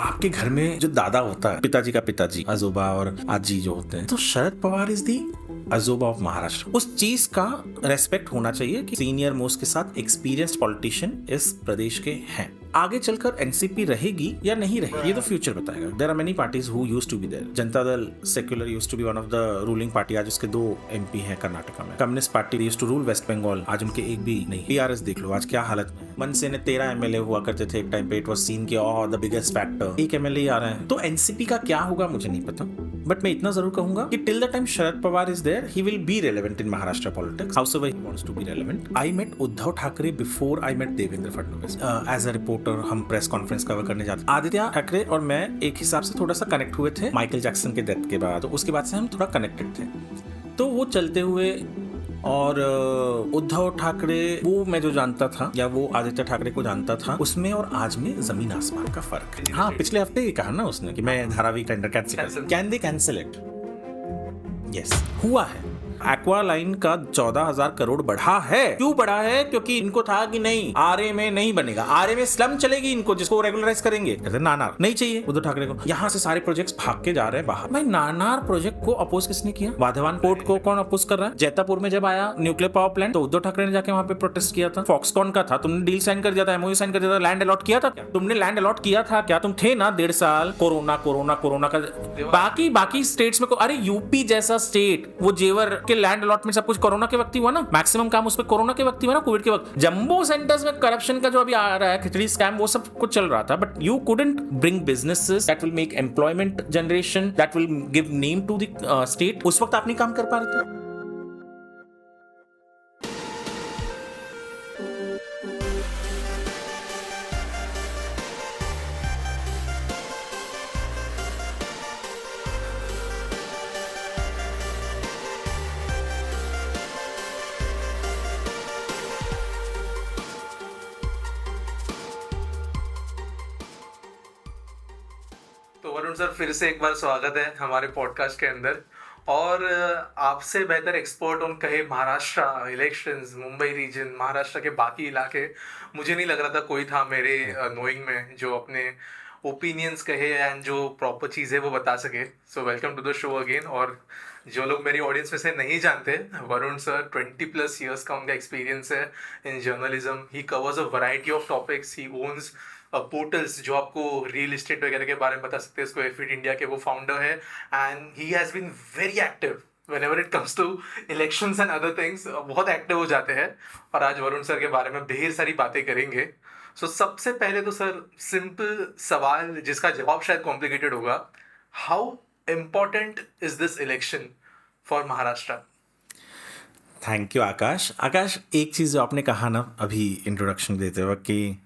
आपके घर में जो दादा होता है, पिताजी का पिताजी, अजोबा और आजी जो होते हैं, तो Sharad Pawar is the ajoba of Maharashtra. उस चीज का रेस्पेक्ट होना चाहिए कि सीनियर मोस्ट के साथ एक्सपीरियंस्ड पॉलिटिशियन इस प्रदेश के हैं। आगे चलकर एनसीपी रहेगी या नहीं रहेगी ये तो फ्यूचर बताएगा। There are many parties who used to be there. Janata Dal Secular used to be one of the ruling party, आज उसके 2 एमपी हैं कर्नाटका में। Communist party used to rule West Bengal, आज उनके एक भी नहीं। टीआरएस देख लो आज क्या हालत में। मनसे ने 13 एमएलए हुआ करते थे एक टाइम पे, इट वाज सीन के द बिगेस्ट फैक्टर। 1 एमएलए आ रहे हैं। तो एनसीपी का क्या होगा मुझे नहीं पता, बट मैं इतना जरूर कहूंगा कि till the time Sharad Pawar is there he will be relevant in Maharashtra politics, howsoever he wants to be relevant. I met Uddhav Thackeray before I met Devendra Fadnavis as a reporter. हम प्रेस कॉन्फ्रेंस कवर करने जाते। आदित्य ठाकरे और मैं एक हिसाब से थोड़ा सा कनेक्ट हुए थे माइकल जैक्सन के डेथ के बाद, तो उसके बाद से हम थोड़ा कनेक्टेड थे। तो वो चलते हुए और उद्धव ठाकरे वो मैं जो जानता था या वो आदित्य ठाकरे को जानता था, उसमें और आज में जमीन आसमान का फर्क है। हाँ, पिछले हफ्ते ही कहा ना उसने कि मैं Dharavi tender can they cancel it. Yes, हुआ है। एक्वा लाइन का 14,000 करोड़ बढ़ा है। क्यों बढ़ा है? क्योंकि इनको था कि नहीं आरए में नहीं बनेगा, आरए में स्लम चलेगी इनको, जिसको रेगुलराइज करेंगे। कहते नानार नहीं चाहिए उद्धव ठाकरे को। यहाँ से सारे प्रोजेक्ट्स भाग के जा रहे हैं बाहर। भाई नानार प्रोजेक्ट को अपोज किसने किया? वाधवान पोर्ट को कौन अपोज कर रहा है? जैतापुर में जब आया न्यूक्लियर पावर प्लांट तो उद्धव ठाकरे ने जाके वहां पे प्रोटेस्ट किया था। फॉक्सकॉन का था, तुमने डील साइन कर दिया था, एमओयू साइन कर दिया था, लैंड अलॉट किया था क्या? तुमने लैंड अलॉट किया था क्या? तुम थे ना 1.5 साल कोरोना कोरोना कोरोना का। बाकी स्टेट्स में अरे यूपी जैसा स्टेट, वो जेवर के लैंड अलॉटमेंट सब कुछ कोरोना के वक्त ही हुआ ना। मैक्सिमम काम उस पे कोरोना के वक्त ही हुआ ना, कोविड के वक्त। जंबो सेंटर्स में करप्शन का जो अभी आ रहा है, खिचड़ी स्कैम, वो सब कुछ चल रहा था। But you couldn't bring businesses that will make employment generation, that will give name to the state. उस वक्त आप नहीं काम कर पा रहे थे। तो वरुण सर, फिर से एक बार स्वागत है हमारे पॉडकास्ट के अंदर। और आपसे बेहतर एक्सपर्ट ऑन कहे महाराष्ट्र इलेक्शंस, मुंबई रीजन, महाराष्ट्र के बाकी इलाके, मुझे नहीं लग रहा था कोई था मेरे नोइंग में जो अपने ओपिनियंस कहे एंड जो प्रॉपर चीज़ है वो बता सके। So welcome to the show again. और जो लोग मेरी ऑडियंस में से नहीं जानते, वरुण सर 20+ ईयर्स का उनका एक्सपीरियंस है in journalism. He covers a variety of topics. He owns portals जो आपको रियल एस्टेट वगैरह के बारे में बता सकते हैं। इसको एफिट इंडिया के वो फाउंडर है and he has been very active whenever it comes to elections and other things। बहुत एक्टिव हो जाते हैं। और आज वरुण सर के बारे में ढेर सारी बातें करेंगे। सो सबसे पहले तो सर सिंपल सवाल जिसका जवाब शायद कॉम्प्लिकेटेड होगा, how important is this election for Maharashtra? Thank you Akash. Akash, एक चीज़ जो आपने कहा ना अभी इंट्रोडक्शन देते वक्त कि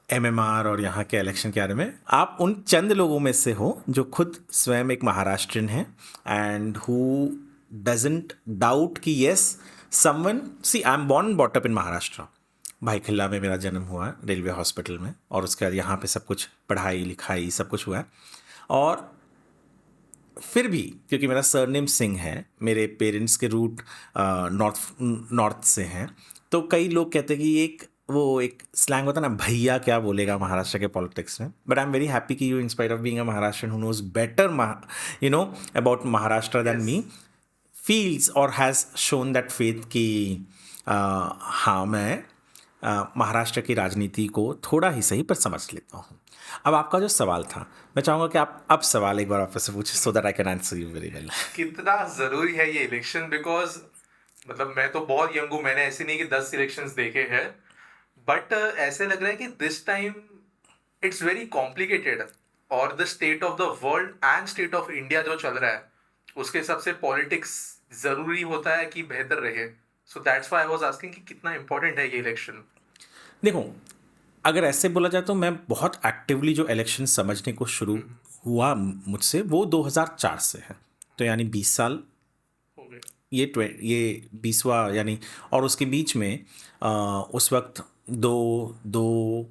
एमएमआर और यहाँ के इलेक्शन के बारे में, आप उन चंद लोगों में से हो जो खुद स्वयं एक महाराष्ट्रियन है एंड हु डजंट डाउट कि yes someone, see I am born bought up in Maharashtra. भाई खिल्ला में मेरा जन्म हुआ, रेलवे हॉस्पिटल में, और उसके बाद यहाँ पे सब कुछ पढ़ाई लिखाई सब कुछ हुआ है। और फिर भी क्योंकि मेरा सरनेम सिंह है, मेरे पेरेंट्स के रूट नॉर्थ से हैं, तो कई लोग कहते हैं कि एक स्लैंग होता है ना, भैया क्या बोलेगा महाराष्ट्र के पॉलिटिक्स में। But I am very happy कि you, in spite of being a Maharashtrian who knows better about Maharashtra than me, feels और हैज़ शोन दैट फेथ कि हाँ मैं महाराष्ट्र की राजनीति को थोड़ा ही सही पर समझ लेता हूँ। अब आपका जो सवाल था, मैं चाहूँगा कि आप अब सवाल एक बार वापस से पूछे so that I can answer you very well. कितना ज़रूरी है ये इलेक्शन? बिकॉज मतलब मैं तो बहुत यंग हूँ, मैंने ऐसे नहीं कि 10 इलेक्शंस देखे हैं, बट ऐसे लग रहा है कि this time it's very complicated. और the state of the world and state of India जो चल रहा है, उसके हिसाब से पॉलिटिक्स ज़रूरी होता है कि बेहतर रहे। So that's why I was asking कि कितना इंपॉर्टेंट है ये इलेक्शन। देखो, अगर ऐसे बोला जाए तो मैं बहुत एक्टिवली जो इलेक्शन समझने को शुरू हुआ मुझसे वो 2004 से है, तो यानी 20 साल हो गए। ये 20वां यानी, और उसके बीच में उस वक्त 2,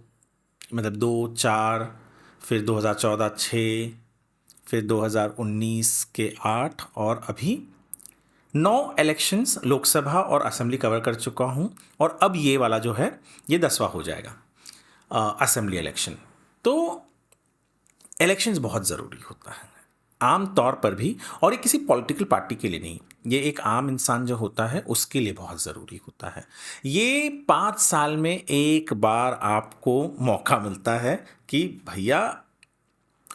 फिर 2014 6, फिर 2019 के 8 और अभी 9 इलेक्शंस लोकसभा और असेंबली कवर कर चुका हूँ। और अब ये वाला जो है ये 10वां हो जाएगा असेंबली इलेक्शन। तो इलेक्शंस बहुत ज़रूरी होता है आम तौर पर भी, और ये किसी पॉलिटिकल पार्टी के लिए नहीं, ये एक आम इंसान जो होता है उसके लिए बहुत ज़रूरी होता है। ये 5 साल में एक बार आपको मौका मिलता है कि भैया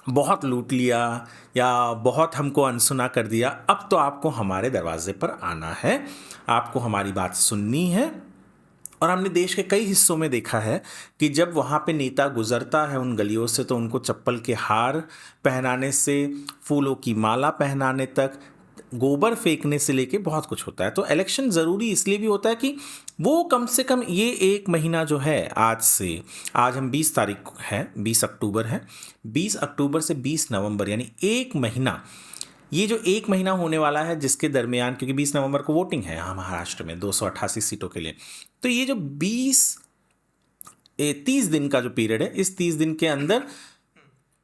बहुत लूट लिया या बहुत हमको अनसुना कर दिया, अब तो आपको हमारे दरवाजे पर आना है, आपको हमारी बात सुननी है। और हमने देश के कई हिस्सों में देखा है कि जब वहाँ पे नेता गुजरता है उन गलियों से तो उनको चप्पल के हार पहनाने से फूलों की माला पहनाने तक, गोबर फेंकने से लेके बहुत कुछ होता है। तो इलेक्शन ज़रूरी इसलिए भी होता है कि वो कम से कम ये एक महीना जो है, आज से, आज हम 20 तारीख है, 20 अक्टूबर है, 20 अक्टूबर से 20 नवंबर यानी एक महीना, ये जो एक महीना होने वाला है जिसके दरमियान, क्योंकि 20 नवंबर को वोटिंग है यहाँ महाराष्ट्र में 288 सीटों के लिए, तो ये जो 30 दिन का जो पीरियड है, इस 30 दिन के अंदर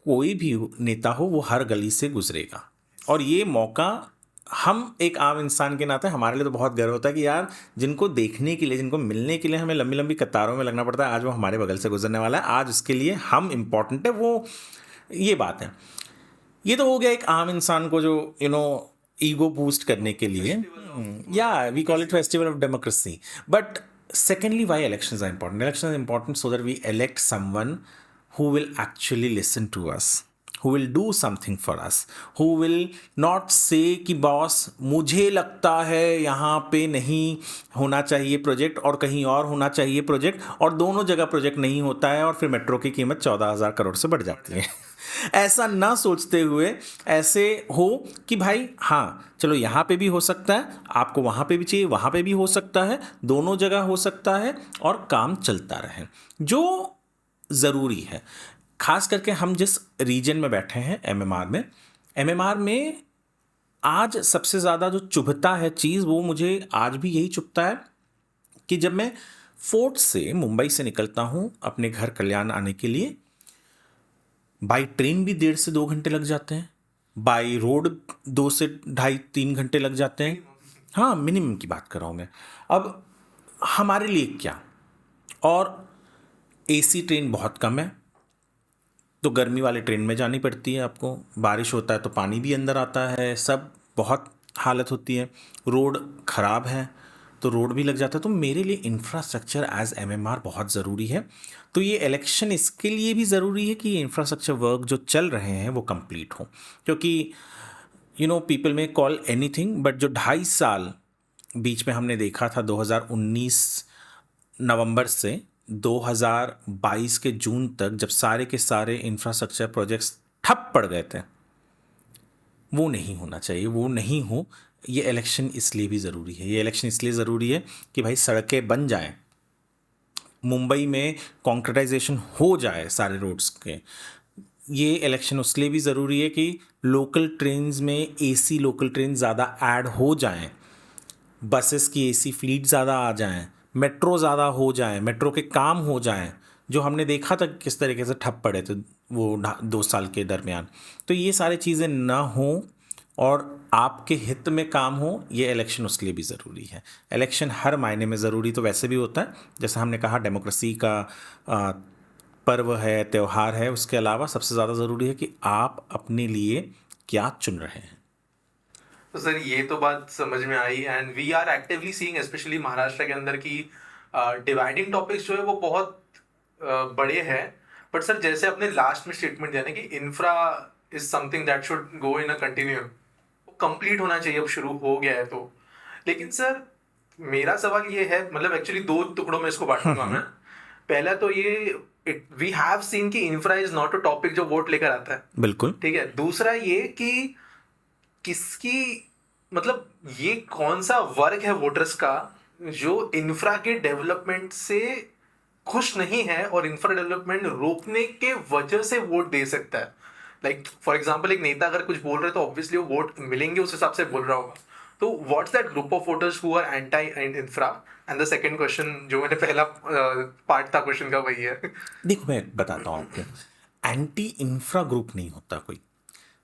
कोई भी नेता हो वो हर गली से गुजरेगा। और ये मौका हम एक आम इंसान के नाते हमारे लिए तो बहुत गर्व होता है कि यार जिनको देखने के लिए, जिनको मिलने के लिए हमें लंबी लंबी कतारों में लगना पड़ता है, आज वो हमारे बगल से गुजरने वाला है, आज उसके लिए हम इम्पॉर्टेंट है, वो ये बात है। ये तो हो गया एक आम इंसान को जो ईगो बूस्ट करने के लिए, या we call it festival of democracy. But secondly, why elections are important? Elections are important so that we elect someone who will actually listen to us, who will do something for us, who will not say कि boss मुझे लगता है यहाँ पे नहीं होना चाहिए project और कहीं और होना चाहिए प्रोजेक्ट, और दोनों जगह प्रोजेक्ट नहीं होता है और फिर मेट्रो की कीमत 14,000 करोड़ से बढ़ जाती है। ऐसा ना सोचते हुए ऐसे हो कि भाई हाँ चलो यहाँ पे भी हो सकता है, आपको वहाँ पे भी चाहिए, वहाँ पे भी हो सकता है, दोनों जगह हो सकता है और काम चलता रहे, जो ज़रूरी है। खास करके हम जिस रीजन में बैठे हैं एमएमआर में आज सबसे ज़्यादा जो चुभता है चीज़, वो मुझे आज भी यही चुभता है कि जब मैं फोर्ट से, मुंबई से निकलता हूँ अपने घर कल्याण आने के लिए, बाई ट्रेन भी 1.5 से 2 घंटे लग जाते हैं, बाई रोड 2 से 2.5-3 घंटे लग जाते हैं। हाँ, मिनिमम की बात कर रहा हूँ मैं। अब हमारे लिए क्या, और एसी ट्रेन बहुत कम है तो गर्मी वाले ट्रेन में जानी पड़ती है आपको, बारिश होता है तो पानी भी अंदर आता है, सब बहुत हालत होती है, रोड ख़राब है तो रोड भी लग जाता है। तो मेरे लिए इंफ्रास्ट्रक्चर एज एमएमआर बहुत ज़रूरी है। तो ये इलेक्शन इसके लिए भी ज़रूरी है कि ये इंफ्रास्ट्रक्चर वर्क जो चल रहे हैं वो कंप्लीट हो, क्योंकि पीपल में कॉल एनीथिंग, बट जो 2.5 साल बीच में हमने देखा था 2019 नवंबर से 2022 के जून तक, जब सारे के सारे इंफ्रास्ट्रक्चर प्रोजेक्ट्स ठप पड़ गए थे, वो नहीं होना चाहिए, वो नहीं हो। ये इलेक्शन इसलिए भी ज़रूरी है, ये इलेक्शन इसलिए ज़रूरी है कि भाई सड़कें बन जाएं, मुंबई में कॉन्क्रीटाइजेशन हो जाए सारे रोड्स के। ये इलेक्शन उसलिए भी ज़रूरी है कि लोकल ट्रेन्स में एसी लोकल ट्रेन ज़्यादा ऐड हो जाएं, बसेस की एसी फ्लीट ज़्यादा आ जाएं, मेट्रो ज़्यादा हो जाएं, मेट्रो के काम हो जाएं, जो हमने देखा था किस तरीके से ठप पड़े थे वो 2 साल के दरमियान। तो ये सारी चीज़ें ना हों और आपके हित में काम हो, ये इलेक्शन उसके लिए भी ज़रूरी है। इलेक्शन हर मायने में ज़रूरी तो वैसे भी होता है, जैसे हमने कहा डेमोक्रेसी का पर्व है, त्यौहार है, उसके अलावा सबसे ज़्यादा ज़रूरी है कि आप अपने लिए क्या चुन रहे हैं। तो सर ये तो बात समझ में आई, and we are actively seeing specially Maharashtra के अंदर की डिवाइडिंग टॉपिक्स जो है वो बहुत बड़े हैं। बट सर जैसे आपने लास्ट में स्टेटमेंट दिया ना कि infra is something that should go in a continue, वो कंप्लीट होना चाहिए, अब शुरू हो गया है तो। लेकिन सर मेरा सवाल ये है, मतलब एक्चुअली 2 टुकड़ों में इसको बांटूंगा मैं। पहला तो ये वी हैव सीन कि infra is not a topic जो वोट लेकर आता है, बिल्कुल ठीक है। दूसरा ये कि किसकी, मतलब ये कौन सा वर्ग है वोटर्स का जो इंफ्रा के डेवलपमेंट से खुश नहीं है और इंफ्रा डेवलपमेंट रोकने के वजह से वोट दे सकता है। लाइक फॉर एग्जांपल एक नेता अगर कुछ बोल रहे हैं तो ऑब्वियसली वो वोट मिलेंगे उस हिसाब से बोल रहा होगा। तो what's that group of voters who are anti infra? And the second question जो मैंने पहला पार्ट था क्वेश्चन का वही है। देखो मैं बताता हूँ आपको, एंटी इंफ्रा ग्रुप नहीं होता कोई।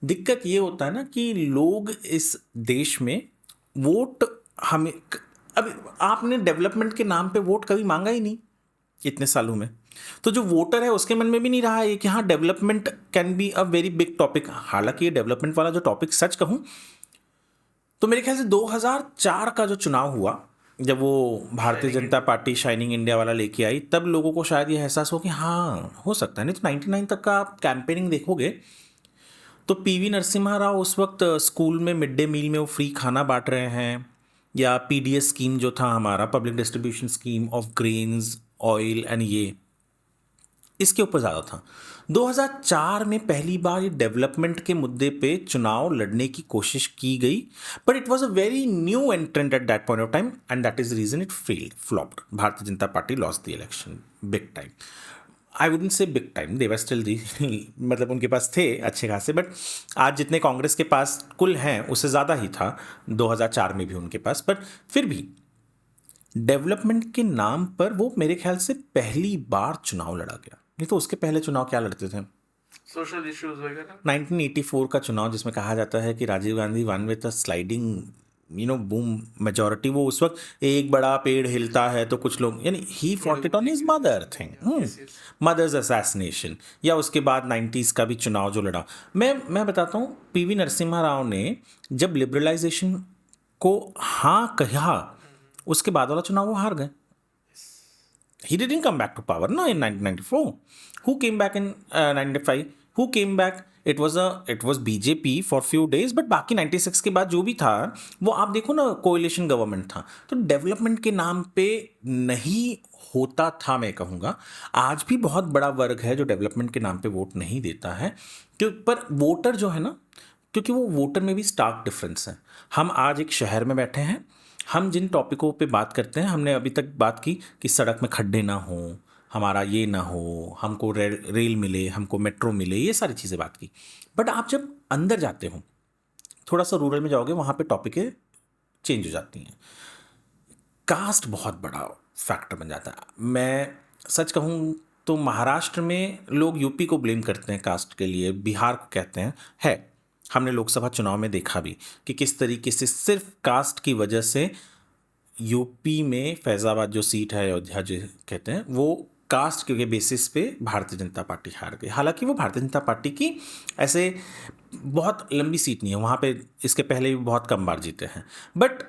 दिक्कत ये होता है ना कि लोग इस देश में वोट, हमें अब आपने डेवलपमेंट के नाम पे वोट कभी मांगा ही नहीं इतने सालों में। तो जो वोटर है उसके मन में भी नहीं रहा है कि हाँ development can be a very big topic. हालांकि ये डेवलपमेंट वाला जो टॉपिक सच कहूँ तो मेरे ख्याल से 2004 का जो चुनाव हुआ, जब वो भारतीय जनता पार्टी शाइनिंग इंडिया वाला लेके आई, तब लोगों को शायद ये एहसास हो कि हाँ हो सकता है। नहीं तो 99 तक का आप कैंपेनिंग देखोगे तो पीवी नरसिम्हा राव उस वक्त स्कूल में मिड डे मील में वो फ्री खाना बांट रहे हैं, या पीडीएस स्कीम जो था हमारा public distribution scheme of grains oil and ये इसके ऊपर ज़्यादा था। 2004 में पहली बार ये डेवलपमेंट के मुद्दे पे चुनाव लड़ने की कोशिश की गई, but it was a very new entrant at that point of time and that is reason it failed, flopped. Bharatiya Janata Party lost the election big time. I wouldn't say big time, they were still दी मतलब उनके पास थे अच्छे खासे, but आज जितने कांग्रेस के पास कुल हैं उससे ज़्यादा ही था 2004 में भी उनके पास। बट फिर भी डेवलपमेंट के नाम पर वो मेरे ख्याल से पहली बार चुनाव लड़ा गया। नहीं तो उसके पहले चुनाव क्या लड़ते थे? सोशल इश्यूज वगैरह। 1984 का चुनाव जिसमें कहा जाता है कि Rajiv Gandhi won with a sliding boom majority, वो उस वक्त एक बड़ा पेड़ हिलता है तो कुछ लोग, यानी he fought it on his mother thing, mother's assassination, या उसके बाद 90s का भी चुनाव जो लड़ा। मैं बताता हूँ, पीवी नरसिम्हा राव ने जब लिबरलाइजेशन को हाँ कहा उसके बाद वाला चुनाव वो हार गए। He didn't come back to power, no, in 1994. Who came back in 95? Who came back? It was BJP for few days, but बाकी 96 के बाद जो भी था वो आप देखो ना, कोएलिशन गवर्नमेंट था। तो डेवलपमेंट के नाम पे नहीं होता था, मैं कहूँगा। आज भी बहुत बड़ा वर्ग है जो डेवलपमेंट के नाम पे वोट नहीं देता है, पर वोटर जो है ना, क्योंकि वो वोटर में भी स्टार्क डिफरेंस है। हम आज एक शहर में बैठे हैं, हम जिन टॉपिकों पे बात करते हैं, हमने अभी तक बात की कि सड़क में खड्डे ना हो, हमारा ये ना हो, हमको रेल मिले, हमको मेट्रो मिले, ये सारी चीज़ें बात की। बट आप जब अंदर जाते हो, थोड़ा सा रूरल में जाओगे, वहाँ पे टॉपिकें चेंज हो जाती हैं। कास्ट बहुत बड़ा फैक्टर बन जाता है। मैं सच कहूँ तो महाराष्ट्र में लोग यूपी को ब्लेम करते हैं कास्ट के लिए, बिहार को कहते हैं, है हमने लोकसभा चुनाव में देखा भी कि किस तरीके से सिर्फ कास्ट की वजह से यूपी में फैज़ाबाद जो सीट है, अयोध्या जो कहते हैं, वो कास्ट के बेसिस पे भारतीय जनता पार्टी हार गई। हालांकि वो भारतीय जनता पार्टी की ऐसे बहुत लंबी सीट नहीं है, वहाँ पे इसके पहले भी बहुत कम बार जीते हैं। बट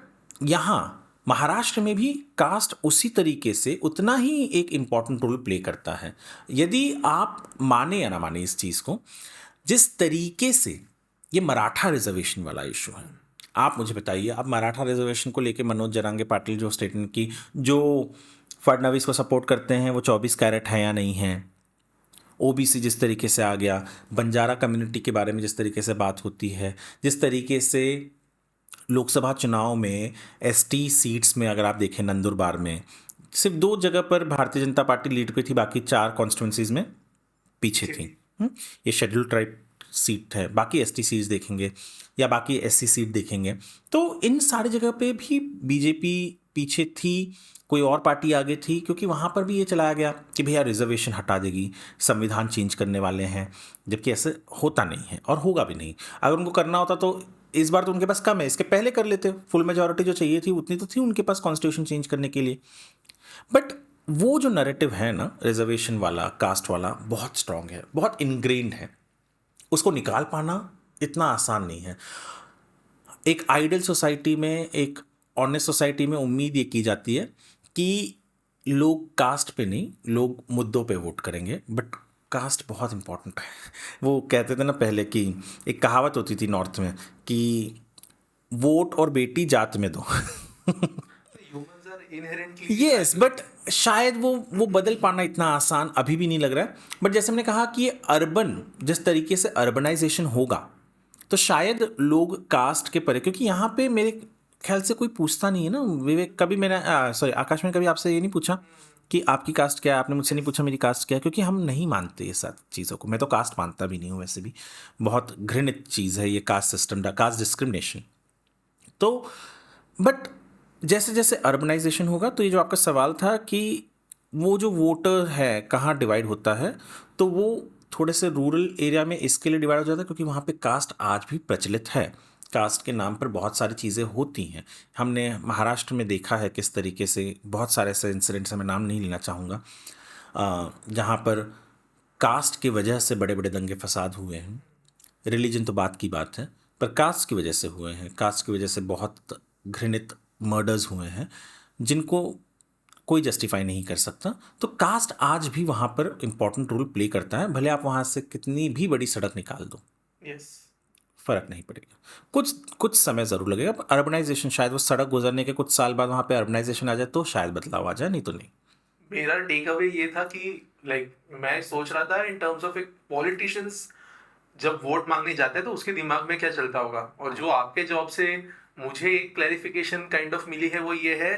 यहाँ महाराष्ट्र में भी कास्ट उसी तरीके से उतना ही एक इम्पॉर्टेंट रोल प्ले करता है। यदि आप माने या ना माने इस चीज़ को, जिस तरीके से ये मराठा रिजर्वेशन वाला इशू है, आप मुझे बताइए, आप मराठा रिजर्वेशन को लेके मनोज जरांगे पाटिल जो स्टेटमेंट की, जो फडणवीस को सपोर्ट करते हैं, वो 24 कैरेट है या नहीं है, ओबीसी जिस तरीके से आ गया, बंजारा कम्युनिटी के बारे में जिस तरीके से बात होती है, जिस तरीके से लोकसभा चुनाव में एसटी सीट्स में अगर आप देखें, नंदुरबार में सिर्फ 2 जगह पर भारतीय जनता पार्टी लीड पे थी, बाकी 4 कॉन्स्टिट्यूंसीज में पीछे थी। ये शेड्यूल ट्राइब सीट है, बाकी एसटी सीट्स देखेंगे या बाकी एससी सीट देखेंगे, तो इन सारी जगह पे भी बीजेपी पीछे थी, कोई और पार्टी आगे थी, क्योंकि वहाँ पर भी ये चलाया गया कि भैया रिजर्वेशन हटा देगी, संविधान चेंज करने वाले हैं, जबकि ऐसे होता नहीं है और होगा भी नहीं। अगर उनको करना होता तो इस बार तो उनके पास कम है, इसके पहले कर लेते, फुल मेजॉरिटी जो चाहिए थी उतनी तो थी उनके पास कॉन्स्टिट्यूशन चेंज करने के लिए। बट वो जो नैरेटिव है ना, रिजर्वेशन वाला, कास्ट वाला, बहुत स्ट्रांग है, बहुत इनग्रेन्ड है, उसको निकाल पाना इतना आसान नहीं है। एक आइडियल सोसाइटी में, एक ऑनेस्ट सोसाइटी में उम्मीद ये की जाती है कि लोग कास्ट पे नहीं, लोग मुद्दों पे वोट करेंगे, बट कास्ट बहुत इंपॉर्टेंट है। वो कहते थे ना पहले कि एक कहावत होती थी नॉर्थ में कि वोट और बेटी जात में दो। यस, बट शायद वो बदल पाना इतना आसान अभी भी नहीं लग रहा है। बट जैसे हमने कहा कि ये अर्बन, जिस तरीके से अर्बनाइजेशन होगा तो शायद लोग कास्ट के परे, क्योंकि यहाँ पे मेरे ख्याल से कोई पूछता नहीं है ना। विवेक, कभी मैंने आकाश में कभी आपसे ये नहीं पूछा कि आपकी कास्ट क्या है, आपने मुझसे नहीं पूछा मेरी कास्ट क्या है, क्योंकि हम नहीं मानते ये सब चीज़ों को। मैं तो कास्ट मानता भी नहीं हूँ, वैसे भी बहुत घृणित चीज़ है ये कास्ट सिस्टम, कास्ट डिस्क्रिमिनेशन। तो बट जैसे जैसे अर्बनाइजेशन होगा, तो ये जो आपका सवाल था कि वो जो वोटर है कहाँ डिवाइड होता है, तो वो थोड़े से रूरल एरिया में इसके लिए डिवाइड हो जाता है क्योंकि वहाँ पे कास्ट आज भी प्रचलित है। कास्ट के नाम पर बहुत सारी चीज़ें होती हैं। हमने महाराष्ट्र में देखा है किस तरीके से, बहुत सारे ऐसे इंसिडेंट्स हैं, मैं नाम नहीं लेना चाहूँगा, जहाँ पर कास्ट की वजह से बड़े बड़े दंगे फसाद हुए हैं। रिलीजन तो बात की बात है, पर कास्ट की वजह से हुए हैं। कास्ट की वजह से बहुत घृणित मर्डर्स हुए हैं जिनको कोई जस्टिफाई नहीं कर सकता। तो कास्ट आज भी वहाँ पर इम्पोर्टेंट रोल प्ले करता है, भले आप वहाँ से कितनी भी बड़ी सड़क निकाल दो, यस, फर्क नहीं पड़ेगा। कुछ कुछ समय ज़रूर लगेगा। अर्बनाइजेशन, शायद वो सड़क गुजरने के कुछ साल बाद वहाँ पे अर्बनाइजेशन आ जाए तो शायद बदलाव आ जाए, नहीं तो नहीं। मेरा टेक अवे ये था कि मैं सोच रहा था इन टर्म्स ऑफ एक पॉलिटिशियंस जब वोट मांगने जाते हैं तो उसके दिमाग में क्या चलता होगा, और जो आपके जॉब से मुझे एक क्लैरिफिकेशन काइंड ऑफ मिली है वो ये है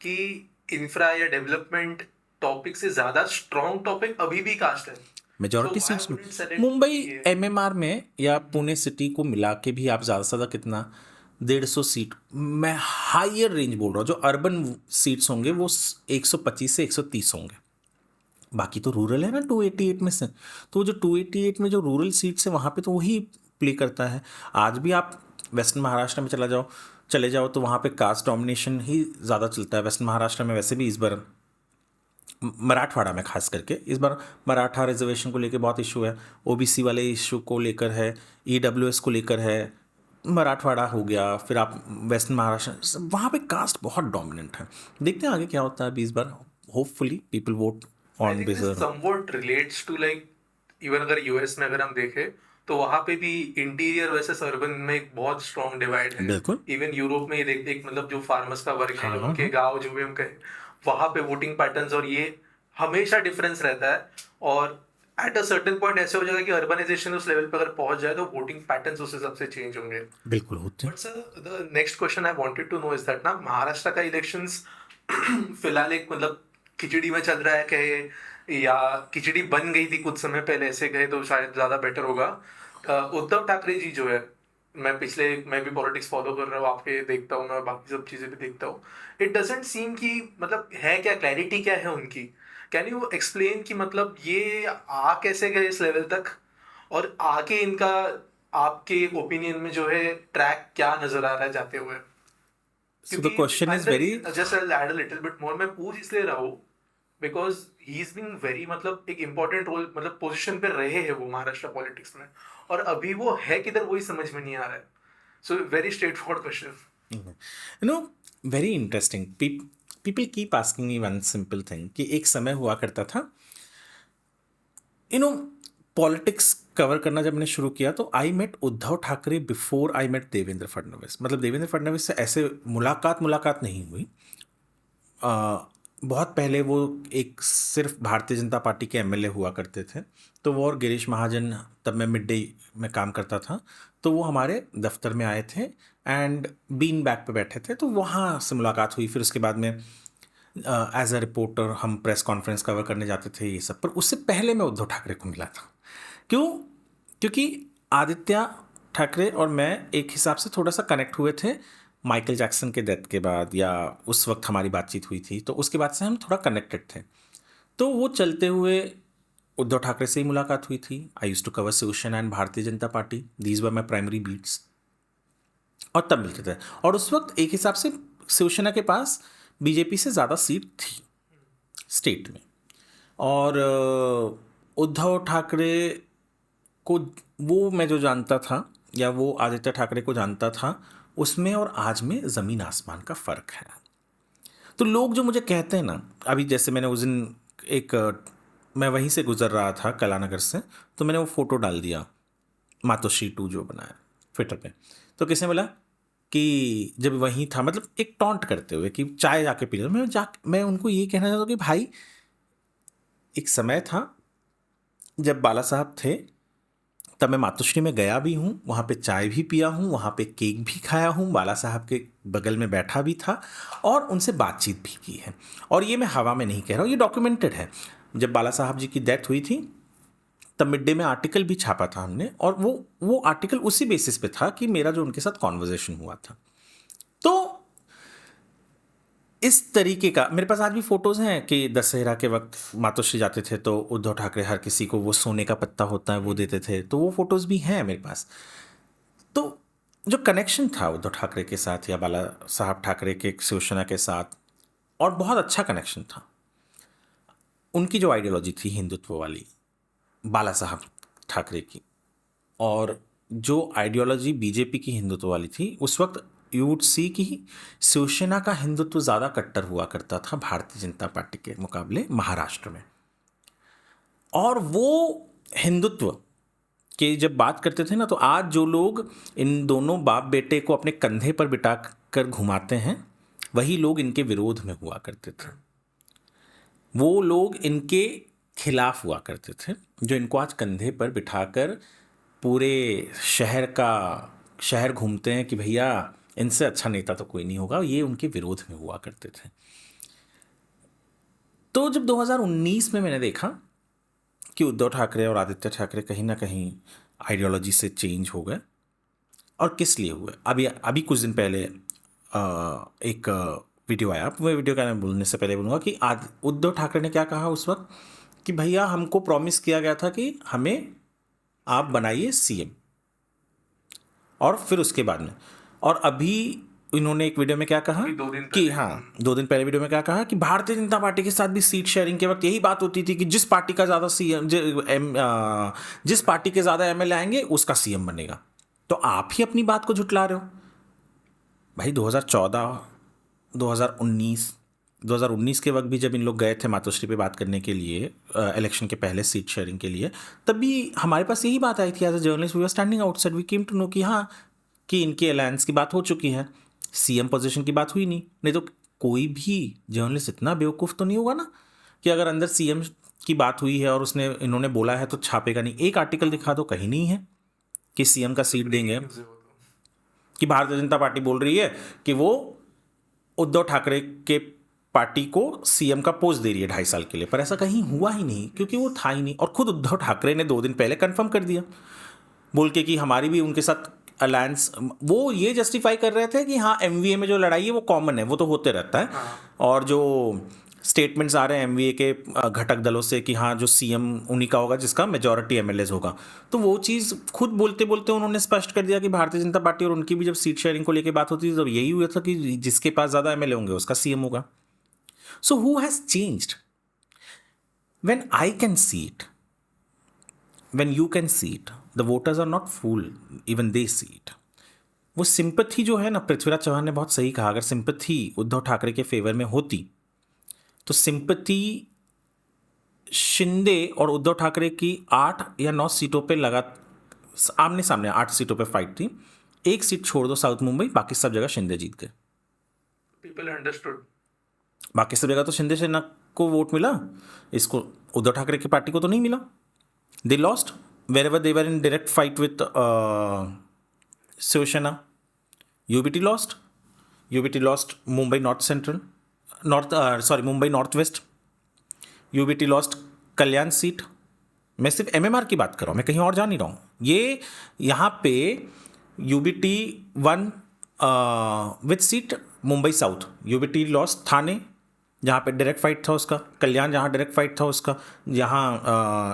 कि इंफ्रा या डेवलपमेंट टॉपिक से ज्यादा स्ट्रॉन्ग टॉपिक अभी भी कास्ट है। मेजॉरिटी So why सीट्स में wouldn't select मुंबई ये? एमएमआर में या पुणे सिटी को मिला के भी आप ज़्यादा से ज़्यादा कितना 150 सीट, मैं हायर रेंज बोल रहा हूँ। जो अर्बन सीट्स होंगे वो 125 से 130 होंगे, बाकी तो रूरल है ना 288 में से। तो वो जो 288 में जो रूरल सीट्स है वहाँ पे तो वही प्ले करता है। आज भी आप वेस्टर्न महाराष्ट्र में चले जाओ तो वहाँ पे कास्ट डोमिनेशन ही ज़्यादा चलता है। वेस्टर्न महाराष्ट्र में वैसे भी इस बार मराठवाड़ा में खास करके इस बार मराठा रिजर्वेशन को लेकर बहुत इशू है, ओबीसी वाले इशू को लेकर है, ईडब्ल्यूएस को लेकर है। मराठवाड़ा हो गया, फिर आप वेस्टर्न महाराष्ट्र, वहाँ पे कास्ट बहुत डोमिनेंट है। देखते हैं आगे क्या होता है। 20 बार hopefully people vote I on think this basis. somewhat relates to like even अगर यूएस में अगर हम देखें तो वहां पे भी इंटीरियर वर्सेस अर्बन में एक बहुत स्ट्रॉन्ग डिवाइड है। बिल्कुल। इवन यूरोप में ये देखते हैं मतलब जो फार्मर्स का वर्क है, हाँ, उनके हाँ। गांव जो भी हम कहें, वहां पे वोटिंग पैटर्न्स और ये हमेशा डिफरेंस रहता है। और एट अ सर्टेन पॉइंट ऐसे हो जाएगा कि अर्बनाइजेशन उस लेवल पे अगर पहुंच जाए तो वोटिंग पैटर्न्स उस हिसाब से चेंज होंगे। बिल्कुल होते हैं। But sir the next question I wanted to know is that ना महाराष्ट्र का इलेक्शंस फिलहाल एक मतलब खिचड़ी में चल रहा है कहे, या खिचड़ी बन गई थी कुछ समय पहले ऐसे कहे तो शायद ज्यादा बेटर होगा। उद्धव ठाकरे जी जो है, मैं भी पॉलिटिक्स फॉलो कर रहा हूँ, आपके देखता हूँ, मैं बाकी सब चीजें भी देखता हूँ। इट डजेंट सीम कि मतलब है क्या, क्लैरिटी क्या है उनकी। कैन यू एक्सप्लेन कि मतलब ये आ कैसे गए इस लेवल तक, और आगे इनका आपके ओपिनियन में जो है ट्रैक क्या नजर आ रहा है जाते हुए। So the question is very just I add a little bit more, मैं पूछ इसलिए रहा हूँ because he is been very मतलब एक इम्पोर्टेंट रोल मतलब पोजीशन पे रहे हैं वो महाराष्ट्र पॉलिटिक्स में, और अभी वो है किधर वही समझ में नहीं आ रहा है। So very straight forward question. you know very interesting. People keep asking me one simple thing कि एक समय हुआ करता था, पॉलिटिक्स कवर करना जब मैंने शुरू किया तो I met Uddhav Thackeray before I met Devendra Fadnavis. मतलब देवेंद्र फडणवीस से ऐसे मुलाकात नहीं हुई। बहुत पहले वो एक सिर्फ भारतीय जनता पार्टी के एमएलए हुआ करते थे। तो वो और गिरीश महाजन, तब मैं मिड डे में काम करता था, तो वो हमारे दफ्तर में आए थे एंड बीन बैग पे बैठे थे, तो वहाँ से मुलाकात हुई। फिर उसके बाद में एज अ रिपोर्टर हम प्रेस कॉन्फ्रेंस कवर करने जाते थे ये सब। पर उससे पहले मैं उद्धव ठाकरे को मिला था। क्यों? क्योंकि आदित्य ठाकरे और मैं एक हिसाब से थोड़ा सा कनेक्ट हुए थे माइकल जैक्सन के डेथ के बाद, या उस वक्त हमारी बातचीत हुई थी, तो उसके बाद से हम थोड़ा कनेक्टेड थे। तो वो चलते हुए उद्धव ठाकरे से ही मुलाकात हुई थी। I used to cover Shiv Sena and Bharatiya Janata Party, these were my primary beats, और तब मिलते थे। और उस वक्त एक हिसाब से शिवसेना के पास बीजेपी से ज़्यादा सीट थी स्टेट में, और उद्धव ठाकरे को वो मैं जो जानता था या वो आदित्य ठाकरे को जानता था, उसमें और आज में ज़मीन आसमान का फ़र्क है। तो लोग जो मुझे कहते हैं ना, अभी जैसे मैंने उस दिन मैं वहीं से गुजर रहा था कलानगर से, तो मैंने वो फ़ोटो डाल दिया मातोश्री 2 जो बनाया ट्विटर पे। तो किसने बोला कि जब वहीं था, मतलब एक टॉन्ट करते हुए कि चाय जाके पी लो। मैं उनको ये कहना चाहता हूँ कि भाई एक समय था जब बाला साहब थे, तब मैं मातोश्री में गया भी हूँ, वहाँ पे चाय भी पिया हूँ, वहाँ पे केक भी खाया हूँ, बाला साहब के बगल में बैठा भी था और उनसे बातचीत भी की है। और ये मैं हवा में नहीं कह रहा हूँ, ये डॉक्यूमेंटेड है। जब बाला साहब जी की डेथ हुई थी तब मिड डे में आर्टिकल भी छापा था हमने, और वो आर्टिकल उसी बेसिस पे था कि मेरा जो उनके साथ कॉन्वर्जेशन हुआ था। तो इस तरीके का मेरे पास आज भी फोटोज़ हैं कि दशहरा के वक्त मातोश्री जाते थे तो उद्धव ठाकरे हर किसी को वो सोने का पत्ता होता है वो देते थे, तो वो फोटोज़ भी हैं मेरे पास। तो जो कनेक्शन था उद्धव ठाकरे के साथ या बाला साहब ठाकरे के शिवसेना के साथ, और बहुत अच्छा कनेक्शन था। उनकी जो आइडियोलॉजी थी हिंदुत्व वाली बाला साहब ठाकरे की, और जो आइडियोलॉजी बीजेपी की हिंदुत्व वाली थी, उस वक्त यू वुड सी कि शिवसेना का हिंदुत्व ज़्यादा कट्टर हुआ करता था भारतीय जनता पार्टी के मुकाबले महाराष्ट्र में। और वो हिंदुत्व के जब बात करते थे ना, तो आज जो लोग इन दोनों बाप बेटे को अपने कंधे पर बिठा कर घुमाते हैं, वही लोग इनके विरोध में हुआ करते थे। वो लोग इनके खिलाफ हुआ करते थे, जो इनको आज कंधे पर बिठाकर पूरे शहर घूमते हैं कि भैया इनसे अच्छा नेता तो कोई नहीं होगा। ये उनके विरोध में हुआ करते थे। तो जब 2019 में मैंने देखा कि उद्धव ठाकरे और आदित्य ठाकरे कहीं ना कहीं आइडियोलॉजी से चेंज हो गए, और किस लिए हुए, अभी कुछ दिन पहले एक वीडियो आया। वो वीडियो का मैं बोलने से पहले बोलूँगा कि उद्धव ठाकरे ने क्या कहा उस वक्त कि भैया हमको प्रॉमिस किया गया था कि हमें आप बनाइए सीएम, और फिर उसके बाद में, और अभी इन्होंने एक वीडियो में क्या कहा कि 2 दिन पहले वीडियो में क्या कहा कि भारतीय जनता पार्टी के साथ भी सीट शेयरिंग के वक्त यही बात होती थी कि जिस पार्टी का ज़्यादा सीएम, जिस पार्टी के ज़्यादा एमएलए आएंगे उसका सीएम बनेगा। तो आप ही अपनी बात को झुटला रहे हो भाई। 2014, 2019 के वक्त भी जब इन लोग गए थे मातोश्री पे बात करने के लिए, इलेक्शन के पहले सीट शेयरिंग के लिए, तब भी हमारे पास यही बात आई थी। As a journalist we are standing outside, we came to know कि हाँ, कि इनके अलायंस की बात हो चुकी है, सीएम पोजीशन की बात हुई नहीं तो कोई भी जर्नलिस्ट इतना बेवकूफ़ तो नहीं होगा ना कि अगर अंदर सीएम की बात हुई है और इन्होंने बोला है तो छापेगा नहीं। एक आर्टिकल दिखा दो, कहीं नहीं है कि सीएम का सीट देंगे, कि भारतीय जनता पार्टी बोल रही है कि वो उद्धव ठाकरे के पार्टी को सीएम का पोस्ट दे रही है 2.5 साल के लिए। पर ऐसा कहीं हुआ ही नहीं, क्योंकि वो था ही नहीं। और खुद उद्धव ठाकरे ने 2 दिन पहले कंफर्म कर दिया, बोल के कि हमारी भी उनके साथ अलायंस। वो ये जस्टिफाई कर रहे थे कि हाँ, एमवीए में जो लड़ाई है वो कॉमन है, वो तो होते रहता है। और जो स्टेटमेंट्स आ रहे हैं एमवीए के घटक दलों से कि हाँ, जो सीएम उन्हीं का होगा जिसका मेजॉरिटी एमएलएज होगा, तो वो चीज़ खुद बोलते बोलते उन्होंने स्पष्ट कर दिया कि भारतीय जनता पार्टी और उनकी भी जब सीट शेयरिंग को लेकर बात होती थी, तब यही हुआ था कि जिसके पास ज़्यादा एमएलए होंगे उसका सीएम होगा। So who has changed? When I can see it, when you can see it, the voters are not fool, even they see it. वो सिंपैथी जो है ना, पृथ्वीराज चौहान ने बहुत सही कहा, अगर सिंपैथी उद्धव ठाकरे के फेवर में होती तो सिंपैथी शिंदे और उद्धव ठाकरे की 8 या 9 सीटों पे लगा आमने सामने 8 सीटों पे फाइट थी। एक सीट छोड़ दो साउथ मुंबई, बाकी सब जगह शिंदे जीत गए। People understood. बाकी सब जगह तो शिंदे सेना को वोट मिला, इसको उद्धव ठाकरे की पार्टी को तो नहीं मिला। They lost wherever they were in direct fight with Shiv Sena. UBT lost. UBT lost Mumbai Mumbai Northwest. UBT lost Kalyan seat. मैं सिर्फ MMR की बात कर रहा हूँ, मैं कहीं और जा नहीं रहा हूँ। ये यहाँ पे UBT won with seat Mumbai South. UBT lost Thane, जहाँ पे डायरेक्ट फाइट था उसका, कल्याण जहाँ डायरेक्ट फाइट था उसका, जहाँ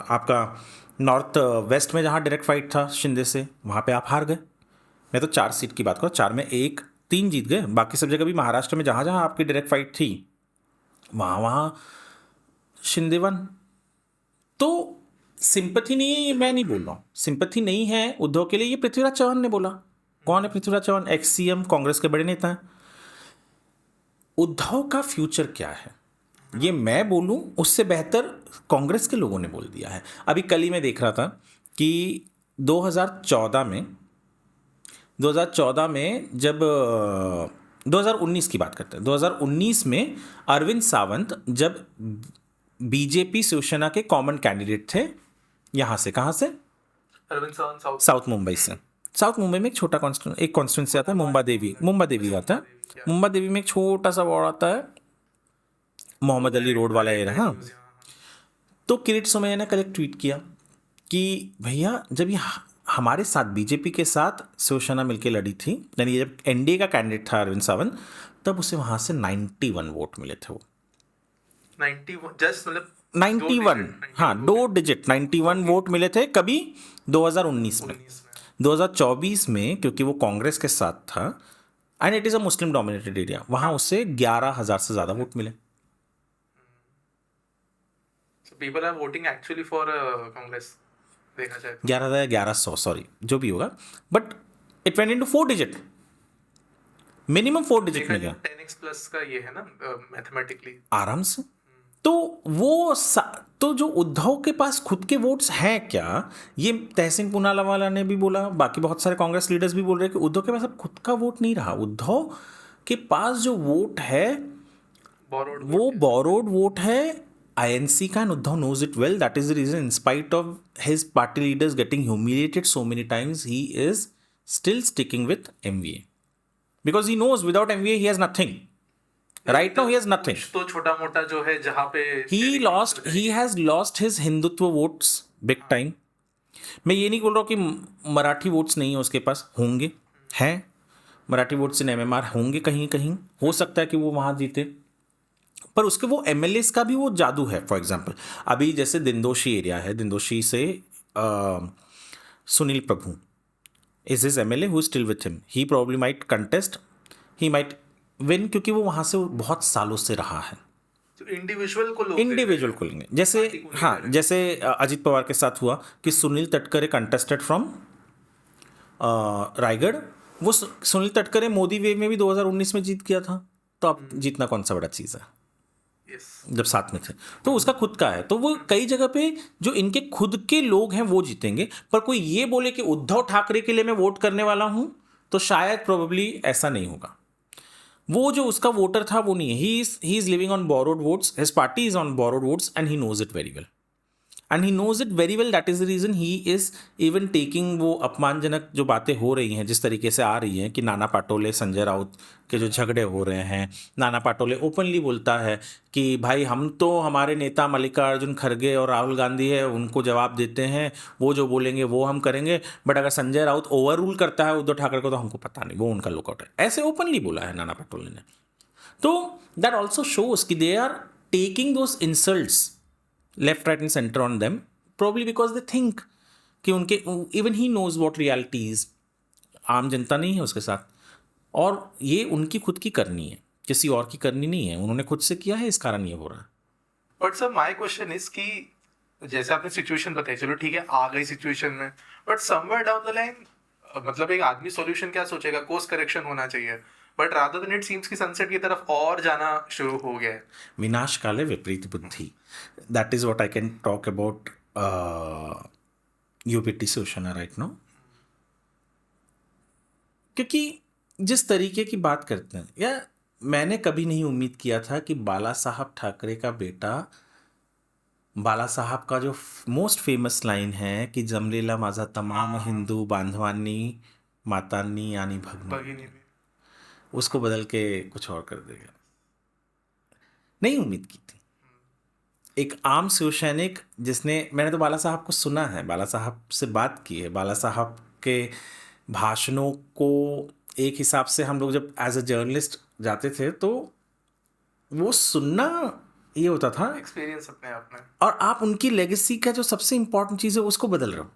आपका नॉर्थ वेस्ट में जहाँ डायरेक्ट फाइट था शिंदे से, वहाँ पे आप हार गए। मैं तो 4 सीट की बात करूँ, 4 में 3 जीत गए। बाकी सब जगह भी महाराष्ट्र में जहाँ जहाँ आपकी डायरेक्ट फाइट थी वहाँ शिंदे वन। तो सिंपैथी नहीं है, ये मैं नहीं बोल रहा हूँ, सिंपैथी नहीं है उद्धव के लिए, ये पृथ्वीराज चौहान ने बोला। कौन है पृथ्वीराज चौहान? एक्स सीएम, कांग्रेस के बड़े नेता हैं। उद्धव का फ्यूचर क्या है ये मैं बोलूं उससे बेहतर कांग्रेस के लोगों ने बोल दिया है। अभी कल ही मैं देख रहा था कि 2014 में जब 2019 की बात करते हैं, 2019 में अरविंद सावंत जब बीजेपी शिवसेना के कॉमन कैंडिडेट थे, यहाँ से कहाँ से? अरविंद सावंत साउथ मुंबई से। साउथ मुंबई में एक छोटा कॉन्स्टिट्यूंसी आता है, मुंबा देवी आता है। मुंबा देवी में एक छोटा सा वार्ड आता है, मोहम्मद अली रोड वाला एरिया। हाँ, तो किरीट सोमैया ने कल एक ट्वीट किया कि भैया जब ये हमारे साथ बीजेपी के साथ शिवसेना मिलकर लड़ी थी, यानी जब एनडीए का कैंडिडेट था अरविंद सावंत, तब उसे वहां से 91 वोट मिले थे। वो 91, हाँ 2 डिजिट 91 वोट मिले थे कभी 2019 में। 2024 में क्योंकि वो कांग्रेस के साथ था and it is a Muslim dominated area, वहाँ उससे 11,000 से ज़्यादा वोट मिले। People are voting actually for Congress, देखा जाए तो। 11,1100 सॉरी जो भी होगा, but it went into 4 digit, minimum 4 digit देखा में जाए गया 10x प्लस का ये है ना मैथमेटिकली। आराम से। तो तो जो उद्धव के पास खुद के वोट्स हैं क्या, ये तहसीन पूनावाला ने भी बोला, बाकी बहुत सारे कांग्रेस लीडर्स भी बोल रहे हैं कि उद्धव के पास अब खुद का वोट नहीं रहा। उद्धव के पास जो वोट है बोरोड वो बोरोड वोट है आईएनसी का, and Uddhav knows it well. That is the reason, in spite of his party leaders getting humiliated so many times, he is still sticking with MVA because he knows without MVA he has nothing. Right now he has nothing. तो छोटा मोटा जो है जहाँ पे He has lost his Hindutva votes big time. मैं ये नहीं बोल रहा हूँ कि मराठी वोट्स नहीं है उसके पास, होंगे, हैं मराठी वोट्स इन एमएमआर होंगे, कहीं कहीं हो सकता है कि वो वहाँ जीते, पर उसके वो एमएलएस का भी वो जादू है। फॉर एग्जांपल अभी जैसे दिंदोशी एरिया है, दिंदोशी से Sunil Prabhu is his MLA who still with him, he probably might contest, he might win, क्योंकि वो वहाँ से बहुत सालों से रहा है। इंडिविजुअल को लेंगे, जैसे हाँ, जैसे अजित पवार के साथ हुआ कि सुनील तटकरे कंटेस्टेड फ्रॉम रायगढ़, वो सुनील तटकरे मोदी वेव में भी 2019 में जीत गया था, तो अब जीतना कौन सा बड़ा चीज़ है जब साथ में थे। तो उसका खुद का है, तो वो कई जगह पे जो इनके खुद के लोग हैं वो जीतेंगे, पर कोई ये बोले कि उद्धव ठाकरे के लिए मैं वोट करने वाला हूं, तो शायद प्रोबेबली ऐसा नहीं होगा। वो जो उसका वोटर था वो नहीं है, he is living on borrowed votes, his party is on borrowed votes and he knows it very well, and he knows it very well. That is the reason he is even taking वो अपमानजनक जो बातें हो रही हैं, जिस तरीके से आ रही हैं कि नाना पाटोले संजय राउत के जो झगड़े हो रहे हैं, नाना पाटोले ओपनली बोलता है कि भाई हम तो हमारे नेता मल्लिकार्जुन खड़गे और राहुल गांधी है उनको जवाब देते हैं, वो जो बोलेंगे वो हम करेंगे, बट अगर संजय राउत ओवर रूल करता है उद्धव ठाकरे को तो हमको पता नहीं, वो उनका लुकआउट है। ऐसे ओपनली बोला है नाना पाटोले ने। तो दैट ऑल्सो शोज कि they are taking those insults left right and centre on them, probably because they think कि उनके even he knows what reality is, आम जनता नहीं है उसके साथ, और ये उनकी खुद की करनी है, किसी और की करनी नहीं है, उन्होंने खुद से किया है, इस कारण ये हो रहा है। But sir my question is कि जैसे आपने सिचुएशन बताई, चलो ठीक है आ गई सिचुएशन में, but somewhere down the line मतलब एक आदमी सॉल्यूशन क्या सोचेगा, कोर्स करेक्शन होना चाहिए, but rather than it seems कि सनसेट की तरफ और जाना शुरू हो गया है। विनाश काले विपरीत बुद्धि, that is what I can talk about UBT Shiv Sena right now. क्योंकि जिस तरीके की बात करते हैं, या मैंने कभी नहीं उम्मीद किया था कि बाला साहब ठाकरे का बेटा, बाला साहब का जो मोस्ट फेमस लाइन है कि जमलेला माझा तमाम हिंदू बांधवानी मातांनी यानी भगिनी, उसको बदल के कुछ और कर देगा। नहीं उम्मीद की थी। एक आम शिवसैनिक जिसने, मैंने तो बाला साहब को सुना है, बाला साहब से बात की है, बाला साहब के भाषणों को एक हिसाब से हम लोग जब एज अ जर्नलिस्ट जाते थे तो वो सुनना ये होता था एक्सपीरियंस अपने आप में, और आप उनकी लेगेसी का जो सबसे इंपॉर्टेंट चीज़ है उसको बदल रहे हो।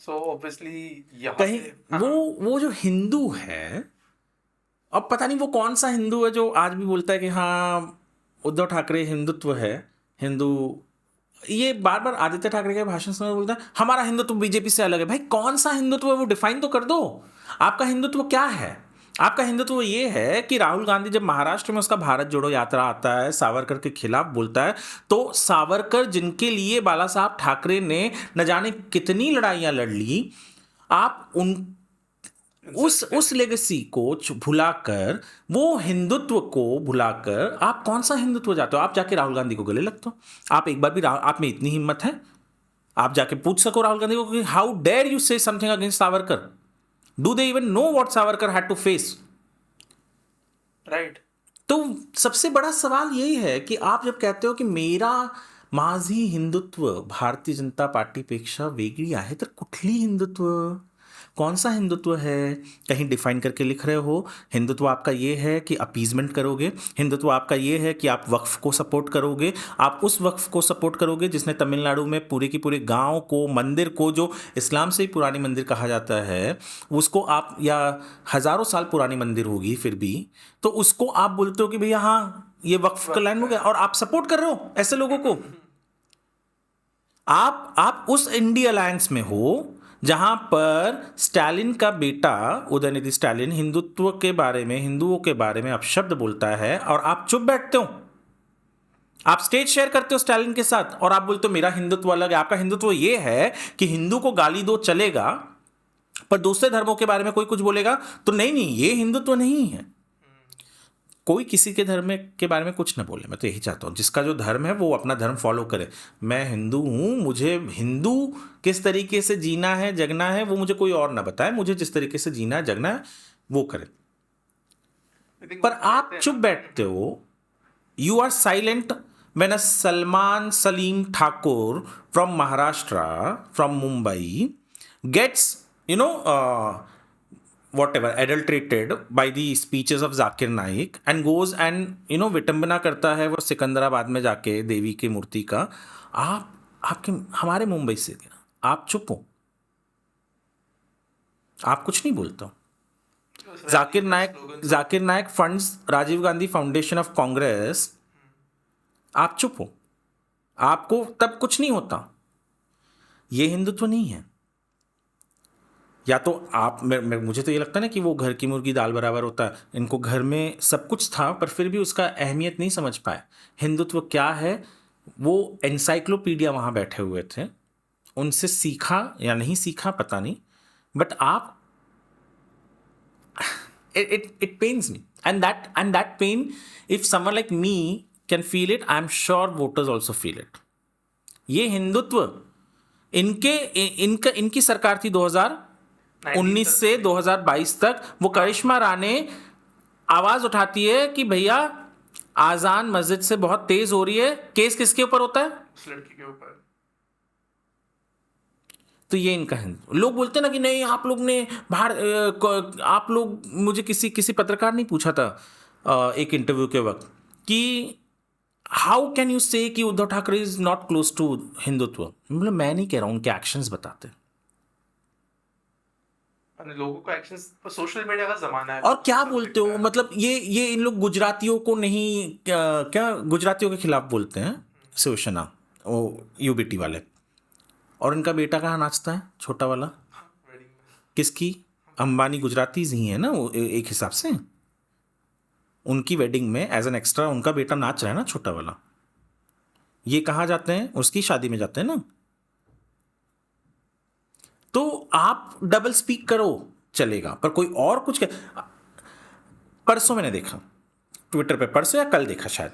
सो ऑब्वियसली कहीं वो जो हिंदू है, अब पता नहीं वो कौन सा हिंदू है जो आज भी बोलता है कि हाँ उद्धव ठाकरे हिंदुत्व है, हिंदू, ये बार बार आदित्य ठाकरे के भाषण में बोलता है हमारा हिंदुत्व बीजेपी से अलग है। भाई कौन सा हिंदुत्व है वो डिफाइन तो कर दो, आपका हिंदुत्व क्या है? आपका हिंदुत्व ये है कि राहुल गांधी जब महाराष्ट्र में उसका भारत जोड़ो यात्रा आता है, सावरकर के खिलाफ बोलता है, तो सावरकर जिनके लिए बाला साहब ठाकरे ने न जाने कितनी लड़ाइयाँ लड़ ली, आप उस लेगेसी को भुलाकर, वो हिंदुत्व को भुलाकर आप कौन सा हिंदुत्व जाते हो? आप जाके राहुल गांधी को गले लगते हो। आप एक बार भी, आप में इतनी हिम्मत है आप जाके पूछ सको राहुल गांधी को कि how dare you say something against Savarkar, do they even know what Savarkar had to face, right? तो सबसे बड़ा सवाल यही है कि आप जब कहते हो की मेरा माझी हिंदुत्व भारतीय जनता पार्टीपेक्षा वेगळी आहे, तर कुठली हिंदुत्व, कौन सा हिंदुत्व है? कहीं डिफाइन करके लिख रहे हो हिंदुत्व आपका ये है कि अपीजमेंट करोगे, हिंदुत्व आपका ये है कि आप वक्फ को सपोर्ट करोगे, आप उस वक्फ को सपोर्ट करोगे जिसने तमिलनाडु में पूरे की पूरे गांव को, मंदिर को, जो इस्लाम से ही पुरानी मंदिर कहा जाता है उसको आप, या हज़ारों साल पुरानी मंदिर होगी फिर भी, तो उसको आप बोलते हो कि भैया हाँ ये वक्फ का लैंड हो गया और आप सपोर्ट कर रहे हो ऐसे लोगों को। आप उस इंडी अलायंस में हो जहां पर स्टालिन का बेटा उदयनिधि स्टालिन हिंदुत्व के बारे में, हिंदुओं के बारे में अपशब्द बोलता है और आप चुप बैठते हो। आप स्टेज शेयर करते हो स्टालिन के साथ और आप बोलते हो मेरा हिंदुत्व अलग है। आपका हिंदुत्व ये है कि हिंदू को गाली दो चलेगा, पर दूसरे धर्मों के बारे में कोई कुछ बोलेगा तो नहीं नहीं, ये हिंदुत्व नहीं है। कोई किसी के धर्म के बारे में कुछ ना बोले। मैं तो यही चाहता हूँ जिसका जो धर्म है वो अपना धर्म फॉलो करे। मैं हिंदू हूँ, मुझे हिंदू किस तरीके से जीना है, जगना है, वो मुझे कोई और ना बताए। मुझे जिस तरीके से जीना है, जगना है, वो करे। पर आप चुप बैठते हो। You are silent when a Salman Salim Thakur from Maharashtra, from Mumbai, gets, whatever, adulterated by the speeches of Zakir Naik and goes and, विटंबना करता है वो सिकंदराबाद में जाके देवी की मूर्ति का। आपके हमारे मुंबई से आप चुप हो, आप कुछ नहीं बोलते हो। Zakir Naik funds Rajiv Gandhi Foundation of Congress, आप चुप हो, आपको तब कुछ नहीं होता। ये हिंदुत्व नहीं है। या तो आप मुझे तो ये लगता है ना कि वो घर की मुर्गी दाल बराबर होता है। इनको घर में सब कुछ था पर फिर भी उसका अहमियत नहीं समझ पाए। हिंदुत्व क्या है वो एनसाइक्लोपीडिया वहाँ बैठे हुए थे, उनसे सीखा या नहीं सीखा पता नहीं, बट आप it pains me and that pain, if someone like me can feel it, I'm sure voters also feel it. ये हिंदुत्व इनकी सरकार थी 2019 से 2022 तक। वो करिश्मा राणे आवाज उठाती है कि भैया आजान मस्जिद से बहुत तेज हो रही है। केस किसके ऊपर होता है? उस लड़की के ऊपर। तो ये इनका हिंदू। लोग बोलते ना कि नहीं आप लोग ने आप लोग, मुझे किसी पत्रकार ने पूछा था एक इंटरव्यू के वक्त कि हाउ कैन यू से कि Uddhav Thackeray is not close to Hindutva. मतलब मैं नहीं कह रहा हूं, उनके एक्शंस बताते। लोगों को एक्शंस, सोशल मीडिया का जमाना है। और क्या बोलते हो, मतलब ये इन लोग गुजरातियों को नहीं, क्या गुजरातियों के खिलाफ बोलते हैं शिवसेना, वो यूबीटी वाले। और इनका बेटा कहाँ नाचता है, छोटा वाला? किसकी? अंबानी गुजरातीज ही है ना वो एक हिसाब से। उनकी वेडिंग में एज एन एक्स्ट्रा उनका बेटा नाच रहा है ना, छोटा वाला। ये कहाँ जाते हैं? उसकी शादी में जाते हैं ना। तो आप डबल स्पीक करो चलेगा, पर कोई और कुछ परसों मैंने देखा ट्विटर पे, परसों या कल देखा शायद,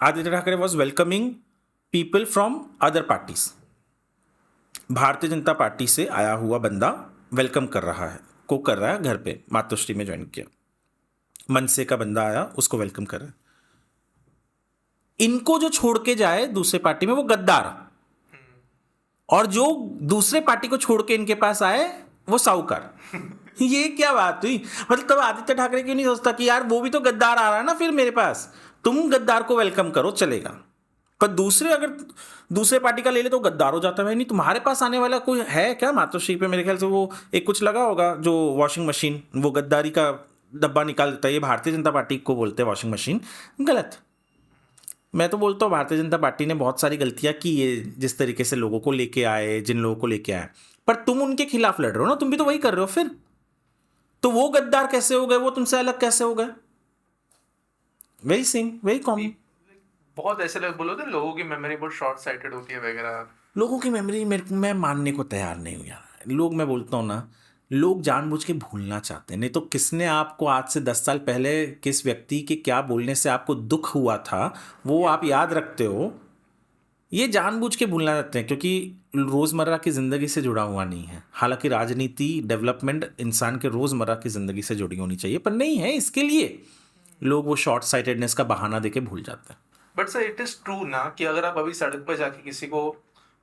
Aditya Thackeray was welcoming people from other parties. भारतीय जनता पार्टी से आया हुआ बंदा वेलकम कर रहा है घर पे, मातोश्री में ज्वाइन किया। मनसे का बंदा आया, उसको वेलकम कर रहा है। इनको जो छोड़ के जाए दूसरे पार्टी में वो गद्दार, और जो दूसरे पार्टी को छोड़ के इनके पास आए वो साहूकार। ये क्या बात हुई? मतलब तब आदित्य ठाकरे क्यों नहीं सोचता कि यार वो भी तो गद्दार आ रहा है ना फिर मेरे पास, तुम गद्दार को वेलकम करो चलेगा। पर दूसरे अगर दूसरे पार्टी का ले ले तो गद्दार हो जाता है। नहीं तुम्हारे पास आने वाला कोई है क्या? मातोश्री पे मेरे ख्याल से वो एक कुछ लगा होगा जो वॉशिंग मशीन, वो गद्दारी का डब्बा निकाल देता है। ये भारतीय जनता पार्टी को बोलते हैं वॉशिंग मशीन, गलत। मैं तो बोलता हूँ भारतीय जनता पार्टी ने बहुत सारी गलतियां की है, जिस तरीके से लोगों को लेके आए, जिन लोगों को लेके आए। पर तुम उनके खिलाफ लड़ रहे हो ना, तुम भी तो वही कर रहे हो फिर। तो वो गद्दार कैसे हो गए, वो तुमसे अलग कैसे हो गए? Very same, very common. बहुत ऐसे लोग बोलो थे लोगों की मेमोरी बहुत शॉर्ट साइटेड होती है वगैरह। लोगों की मेमोरी मैं मानने को तैयार नहीं हूँ यार। लोग, मैं बोलता हूँ ना, लोग जानबूझ के भूलना चाहते हैं। नहीं तो किसने आपको आज से 10 साल पहले किस व्यक्ति के क्या बोलने से आपको दुख हुआ था वो आप याद रखते हो। ये जानबूझ के भूलना चाहते हैं क्योंकि रोज़मर्रा की ज़िंदगी से जुड़ा हुआ नहीं है। हालांकि राजनीति, डेवलपमेंट इंसान के रोज़मर्रा की ज़िंदगी से जुड़ी होनी चाहिए, पर नहीं है। इसके लिए लोग वो शॉर्ट साइटेडनेस का बहाना देके भूल जाते हैं। But sir it is true ना कि अगर आप अभी सड़क पर जाके किसी को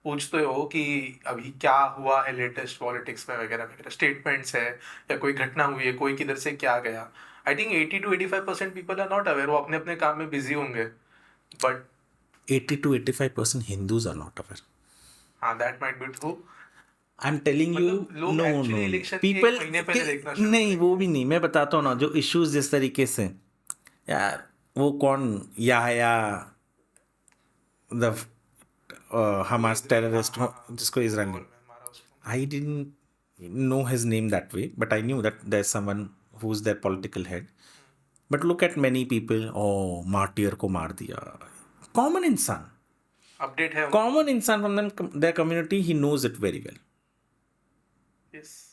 पूछते हो कि अभी क्या हुआ है लेटेस्ट पॉलिटिक्स में वगैरह वगैरह, स्टेटमेंट्स है या कोई घटना हुई है, कोई किधर से क्या गया, I think 80 to 85% people are not aware. वो अपने अपने काम में बिजी होंगे। But 80 to 85% Hindus are not aware. हाँ, that might be true. I'm telling you, no, people नहीं, वो भी नहीं। मैं बताता हूँ ना, जो इश्यूज जिस तरीके से, यार वो कौन, याह्या द हमास टेररिस्ट जिसको इसराइल ने, मारा उसको। I didn't know his name that way, but I knew that there's someone who's their political head. But look at many people, oh, martyr को मार दिया. Common इंसान, अपडेट है common इंसान from their community, he knows it very well. Yes.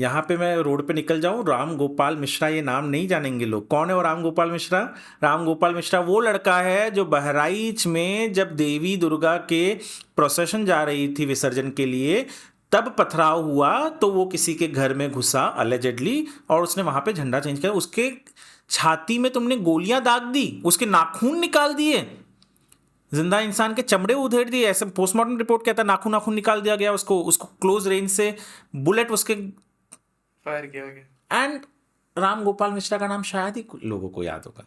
यहाँ पे मैं road पे निकल जाऊँ, राम गोपाल मिश्रा ये नाम नहीं जानेंगे लोग. कौन है वो राम गोपाल मिश्रा? राम गोपाल मिश्रा वो लड़का है जो बहराइच में जब देवी दुर्गा के प्रोसेशन जा रही थी विसर्जन के लिए, तब पथराव हुआ तो वो किसी के घर में घुसा अलेजेडली, और उसने वहां पे झंडा चेंज किया. उसके छाती में तुमने गोलियां दाग दी, उसके नाखून निकाल दिए, जिंदा इंसान के चमड़े उधेड़ दिए. ऐसे पोस्टमार्टम रिपोर्ट कहता है नाखून नाखून निकाल दिया गया उसको क्लोज रेंज से बुलेट उसके. फायर किया गया। एंड राम गोपाल मिश्रा का नाम शायद ही लोगों को याद होगा.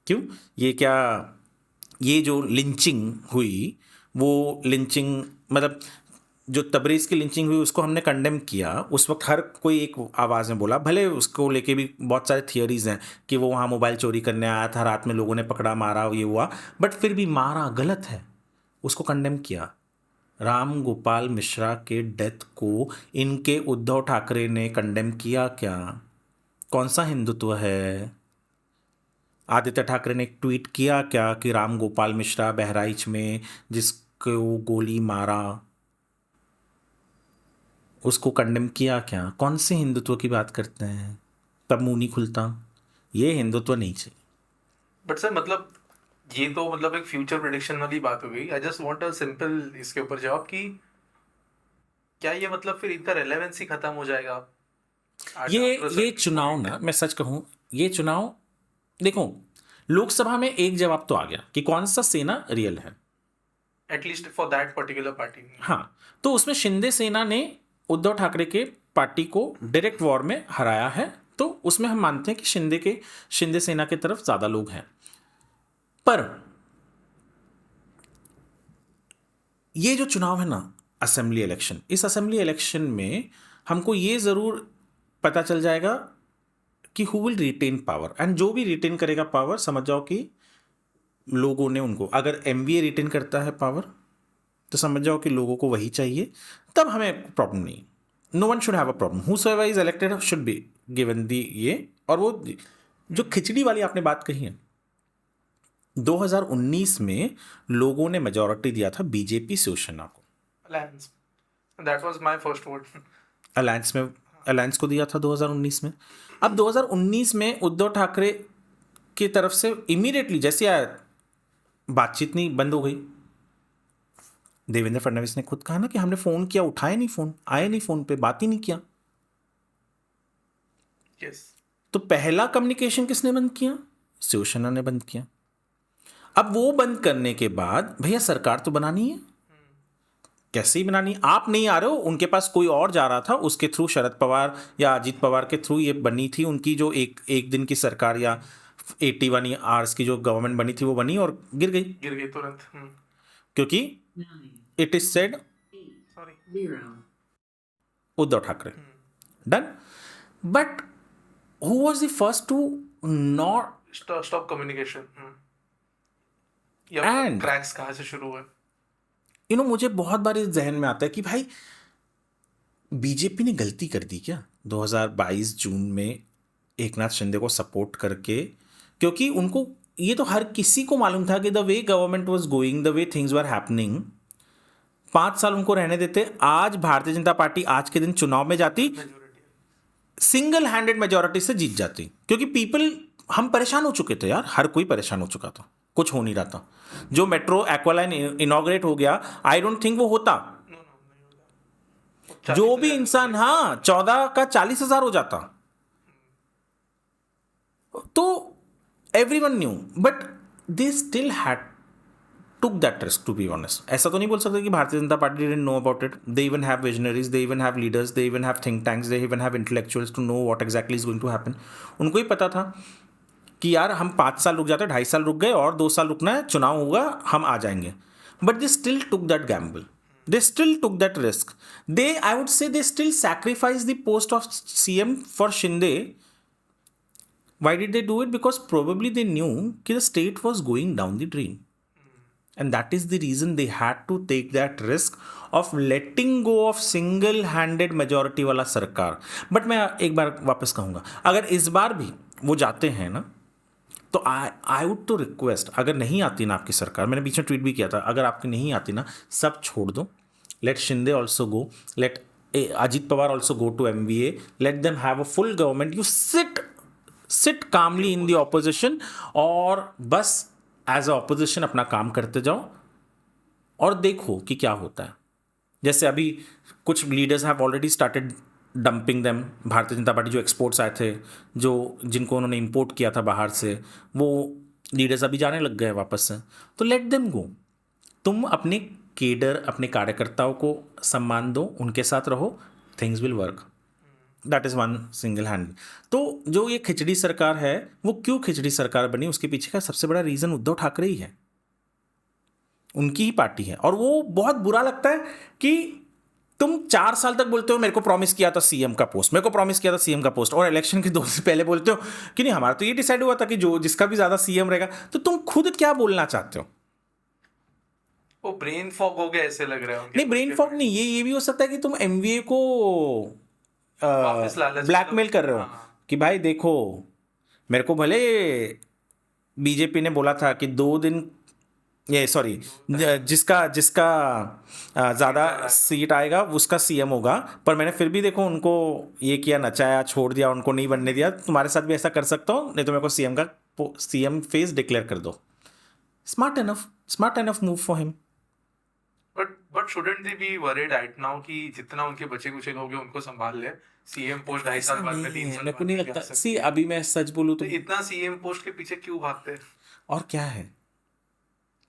क्यों? ये क्या, ये जो लिंचिंग हुई, वो लिंचिंग मतलब जो तबरेज़ की लिंचिंग हुई उसको हमने कंडेम किया. उस वक्त हर कोई एक आवाज़ में बोला, भले उसको लेके भी बहुत सारे थियरीज हैं कि वो वहाँ मोबाइल चोरी करने आया था, रात में लोगों ने पकड़ा, मारा, ये हुआ, बट फिर भी मारा गलत है, उसको कंडेम किया. राम गोपाल मिश्रा के डेथ को इनके उद्धव ठाकरे ने कंडेम किया क्या? कौन सा हिंदुत्व है? आदित्य ठाकरे ने एक ट्वीट किया क्या कि राम गोपाल मिश्रा बहराइच में जिसको गोली मारा उसको कंडेम किया क्या? कौन से हिंदुत्व की बात करते हैं? तब मुंह नहीं खुलता. ये हिंदुत्व नहीं चाहिए. बट सर मतलब ये तो मतलब एक फ्यूचर प्रेडिक्शन वाली बात हो गई। I just want a simple इसके ऊपर जवाब कि क्या ये मतलब फिर इनका रेलेवेंस ही खत्म हो जाएगा? ये चुनाव ना, मैं सच कहूँ, ये चुनाव देखो, लोकसभा में एक जवाब तो आ गया कि कौन सा सेना रियल है, at least for that particular party. हाँ. तो उसमें शिंदे सेना ने उद्धव ठाकरे के पार्टी को डायरेक्ट वॉर में हराया है, तो उसमें हम मानते हैं कि शिंदे सेना की तरफ ज्यादा लोग हैं. पर ये जो चुनाव है ना, असेंबली इलेक्शन, इस असेंबली इलेक्शन में हमको ये जरूर पता चल जाएगा कि who will retain power. And जो भी रिटेन करेगा पावर, समझ जाओ कि लोगों ने उनको, अगर एमवीए रिटेन करता है पावर तो समझ जाओ कि लोगों को वही चाहिए, तब हमें प्रॉब्लम नहीं. No one should have a problem. Whosoever is elected should be given the ये. और वो जो खिचड़ी वाली आपने बात कही है, 2019 में लोगों ने मेजॉरिटी दिया था बीजेपी शिवसेना को. Alliance, that was my first vote. Alliance को दिया था 2019 में. अब 2019 में उद्धव ठाकरे की तरफ से इमीडिएटली जैसे आया, बातचीत नहीं, बंद हो गई. देवेंद्र फडणवीस ने खुद कहा ना कि हमने फोन किया, उठाए नहीं फोन, आए नहीं फोन पे, बात ही नहीं किया. यस। तो पहला कम्युनिकेशन किसने बंद किया? शिवसेना ने बंद किया. अब वो बंद करने के बाद भैया सरकार तो बनानी है, कैसे ही बनानी. आप नहीं आ रहे हो, उनके पास कोई और जा रहा था, उसके थ्रू शरद पवार या अजीत पवार के थ्रू ये बनी थी उनकी जो एक दिन की सरकार, या 81 आवर्स की जो गवर्नमेंट बनी थी वो बनी और गिर गई तुरंत। क्योंकि it is said sorry, Uddhav Thackeray done. But who was the first to not stop communication? And- cracks कहाँ से शुरू हुए? मुझे बहुत बार इस जहन में आता है कि भाई बीजेपी ने गलती कर दी क्या 2022 जून में एकनाथ शिंदे को सपोर्ट करके, क्योंकि उनको ये तो हर किसी को मालूम था कि the way government was going, the way things were happening, 5 साल उनको रहने देते. आज भारतीय जनता पार्टी आज के दिन चुनाव में जाती, सिंगल हैंडेड मेजोरिटी से जीत जाती. क्योंकि पीपल, हम परेशान हो चुके थे यार, हर कोई परेशान हो चुका था, कुछ हो नहीं रहा था. जो मेट्रो एक्वालाइन इनॉग्रेट हो गया, आई डोंट थिंक वो होता. जो भी इंसान, हाँ, 14 का 40,000 हो जाता. तो everyone new, but they still had took that risk, to be honest. ऐसा तो नहीं बोल सकते कि भारतीय Janata party didn't know about it. They even have visionaries, they even have leaders, they even have think tanks, they even have intellectuals to know what exactly is going to happen. उनको ही पता था कि यार हम 5 साल रुक जाते, 2.5 साल रुक गए और 2 साल रुकना है, चुनाव होगा, हम आ जाएंगे. But they still took that gamble. They still took that risk. I would say they still sacrificed the post of CM for Shinde Why did they do it? Because probably they knew कि the state was going down the drain. And that is the reason they had to take that risk of letting go of single-handed majority वाला सरकार. But मैं एक बार वापस कहूँगा, अगर इस बार भी वो जाते हैं ना, तो आई वुड टू रिक्वेस्ट, अगर नहीं आती ना आपकी सरकार, मैंने बीच में ट्वीट भी किया था, अगर आपकी नहीं आती ना, सब छोड़ दो. Let Shinde also go, let Ajit Pawar also go to MVA, let them have a full government. You sit calmly in the opposition और बस एज अ ऑपोजिशन अपना काम करते जाओ और देखो कि क्या होता है. जैसे अभी कुछ leaders have already started dumping them. भारतीय जनता पार्टी जो एक्सपोर्ट्स आए थे, जो जिनको उन्होंने इंपोर्ट किया था बाहर से, वो लीडर्स अभी जाने लग गए वापस से. तो लेट देम गो. तुम अपने केडर, अपने कार्यकर्ताओं को सम्मान दो, उनके साथ रहो, things will work. That is one single hand. तो जो ये खिचड़ी सरकार है, वो क्यों खिचड़ी सरकार बनी, उसके पीछे का सबसे बड़ा रीज़न उद्धव ठाकरे ही है. उनकी ही पार्टी है. और वो बहुत बुरा लगता है कि तुम 4 साल तक बोलते हो मेरे को प्रॉमिस किया था सीएम का पोस्ट, मेरे को प्रॉमिस किया था सीएम का पोस्ट, और इलेक्शन के 2 दिन पहले बोलते हो कि नहीं हमारा तो ये डिसाइड हुआ था कि जो जिसका भी ज़्यादा सीएम रहेगा. तो तुम खुद क्या बोलना चाहते हो? वो ब्रेन फॉग हो गया ऐसे लग रहा है. नहीं, ब्रेन फॉग नहीं, ये भी हो सकता है कि तुम MVA को वापस लालच ब्लैकमेल कर रहे हो. हाँ. कि भाई देखो, मेरे को भले बीजेपी ने बोला था कि 2 दिन, ये सॉरी, जिसका जिसका ज़्यादा सीट आएगा उसका सीएम होगा, पर मैंने फिर भी देखो उनको ये किया, नचाया, छोड़ दिया, उनको नहीं बनने दिया. तुम्हारे साथ भी ऐसा कर सकता हूँ, नहीं तो मेरे को सीएम फेस डिक्लेयर कर दो. Smart enough move for him. But shouldn't they be worried right now कि जितना उनके बचे कुचे लोग हैं उनको संभाल ले. सीएम पोस्ट 2.5 साल बाद में 3 साल मेरे को नहीं लगता. सी अभी मैं सच बोलूँ तो इतना सीएम पोस्ट के पीछे क्यों भागते हैं? और क्या है.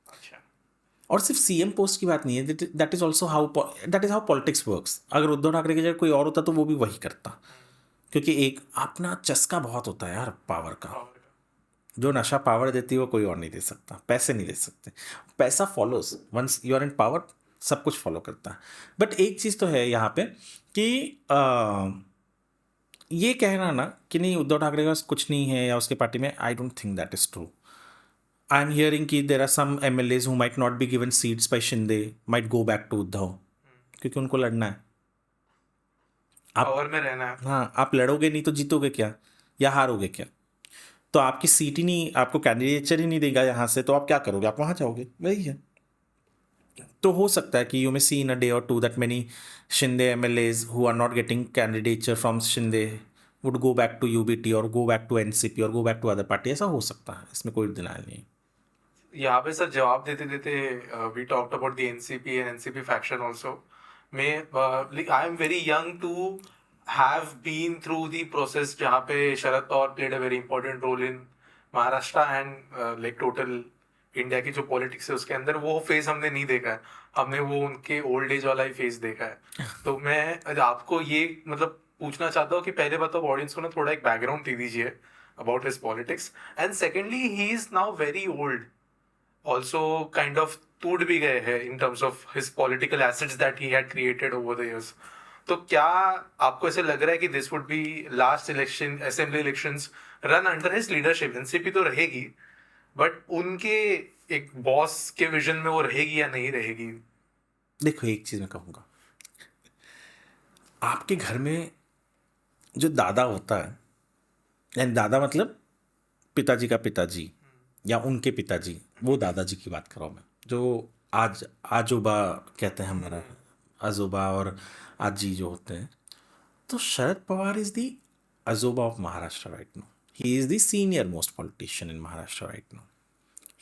अच्छा. और सिर्फ सीएम पोस्ट की बात नहीं है, that is also how politics works. अगर उद्धव ठाकरे की जगह कोई और होता तो वो भी वही करता. क्योंकि एक अपना चस्का बहुत होता है यार पावर का. जो नशा पावर देती है वो कोई और नहीं दे सकता. पैसे नहीं दे सकते. पैसा follows, once you are in power सब कुछ फॉलो करता है. बट एक चीज़ तो है यहाँ पे कि ये कहना ना कि नहीं उद्धव ठाकरे के पास कुछ नहीं है या उसके पार्टी में, I don't think that is true. I am hearing कि there are some MLAs who might not be given seats by Shinde might go back to Uddhav, क्योंकि उनको लड़ना है. पावर में रहना है. हाँ, आप लड़ोगे नहीं तो जीतोगे क्या या हारोगे क्या? तो आपकी सीट ही नहीं, आपको कैंडिडेचर ही नहीं देगा यहाँ से, तो आप क्या करोगे? आप वहाँ जाओगे. वही है. तो हो सकता है कि you may C in a day और 2 that many Shinde MLAs who are not getting candidature from Shinde would go back to UBT और गो बैक टू NCP और go back to other party. ऐसा हो सकता है, इसमें कोई डिनाइल नहीं. यहाँ पे सर जवाब देते देते we talked about the NCP and NCP faction also. I am very young to have been through the process जहाँ पे Sharad Pawar played a very important role in Maharashtra and like total India की जो पॉलिटिक्स है उसके अंदर. वो फेज हमने नहीं देखा है, हमने वो उनके ओल्ड एज वाला ही फेज देखा है. तो मैं आपको ये मतलब पूछना चाहता हूँ कि पहले बताओ ऑडियंस को ना थोड़ा एक बैकग्राउंड दे दीजिए about his politics. And secondly he is now very old, also kind of टूट भी गए हैं in terms of his political assets that he had created over the years. तो क्या आपको ऐसे लग रहा है कि this would be last election, assembly elections run under his leadership? NCP तो रहेगी, बट उनके एक बॉस के विजन में वो रहेगी या नहीं रहेगी? देखो एक चीज़ मैं कहूँगा, आपके घर में जो दादा होता है, यानी दादा मतलब पिताजी का पिताजी या उनके पिताजी, वो दादाजी की बात कर रहा हूँ मैं, जो आज आजोबा कहते हैं हमारा, आजोबा और आजी जो होते हैं. तो शरद पवार इज दी आजोबा of Maharashtra right now. He is the senior most politician in Maharashtra right now.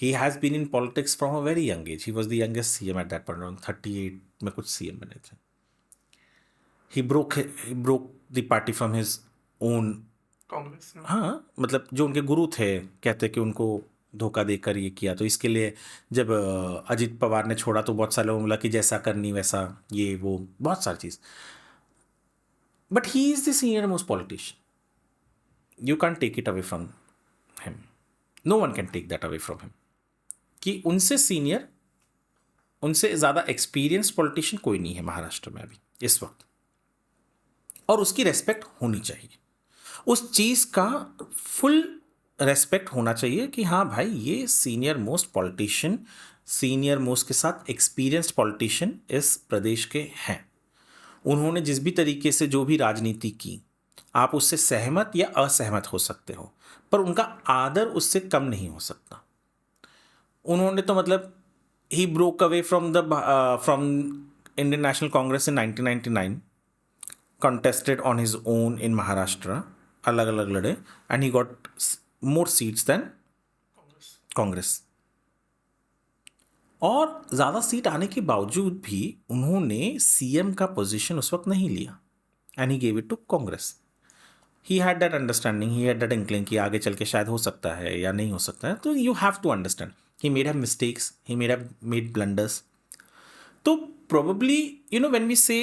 He has been in politics from a very young age. He was the youngest CM at that point. Around 38 में कुछ CM बने थे. He broke the party from his own Congress. हाँ, मतलब जो उनके गुरु थे कहते कि उनको धोखा देकर ये किया. तो इसके लिए जब अजित पवार ने छोड़ा तो बहुत सारे लोगों ने बोला कि जैसा करनी वैसा, ये वो बहुत सारी चीज़. But he is the senior most politician. You can take it away from him. No one can take that away from him कि उनसे सीनियर, उनसे ज़्यादा एक्सपीरियंस पॉलिटिशियन कोई नहीं है महाराष्ट्र में अभी इस वक्त. और उसकी रेस्पेक्ट होनी चाहिए. उस चीज़ का फुल रेस्पेक्ट होना चाहिए कि हाँ भाई ये senior most politician, senior most के साथ एक्सपीरियंस्ड पॉलिटिशियन इस प्रदेश के हैं। उन्होंने जिस भी तरीके से जो भी राजनीति की, आप उससे सहमत या असहमत हो सकते हो, पर उनका आदर उससे कम नहीं हो सकता। उन्होंने तो मतलब he broke away from Indian national Congress in 1999, contested on his own in Maharashtra, अलग अलग लड़े, and he got more seats than Congress. और ज़्यादा सीट आने के बावजूद भी उन्होंने सीएम का पोजीशन उस वक्त नहीं लिया, and he gave it to Congress. He had that understanding, he had that inkling कि आगे चल के शायद हो सकता है या नहीं हो सकता है। तो you have to understand he made have mistakes, he made have made blunders. तो probably when we say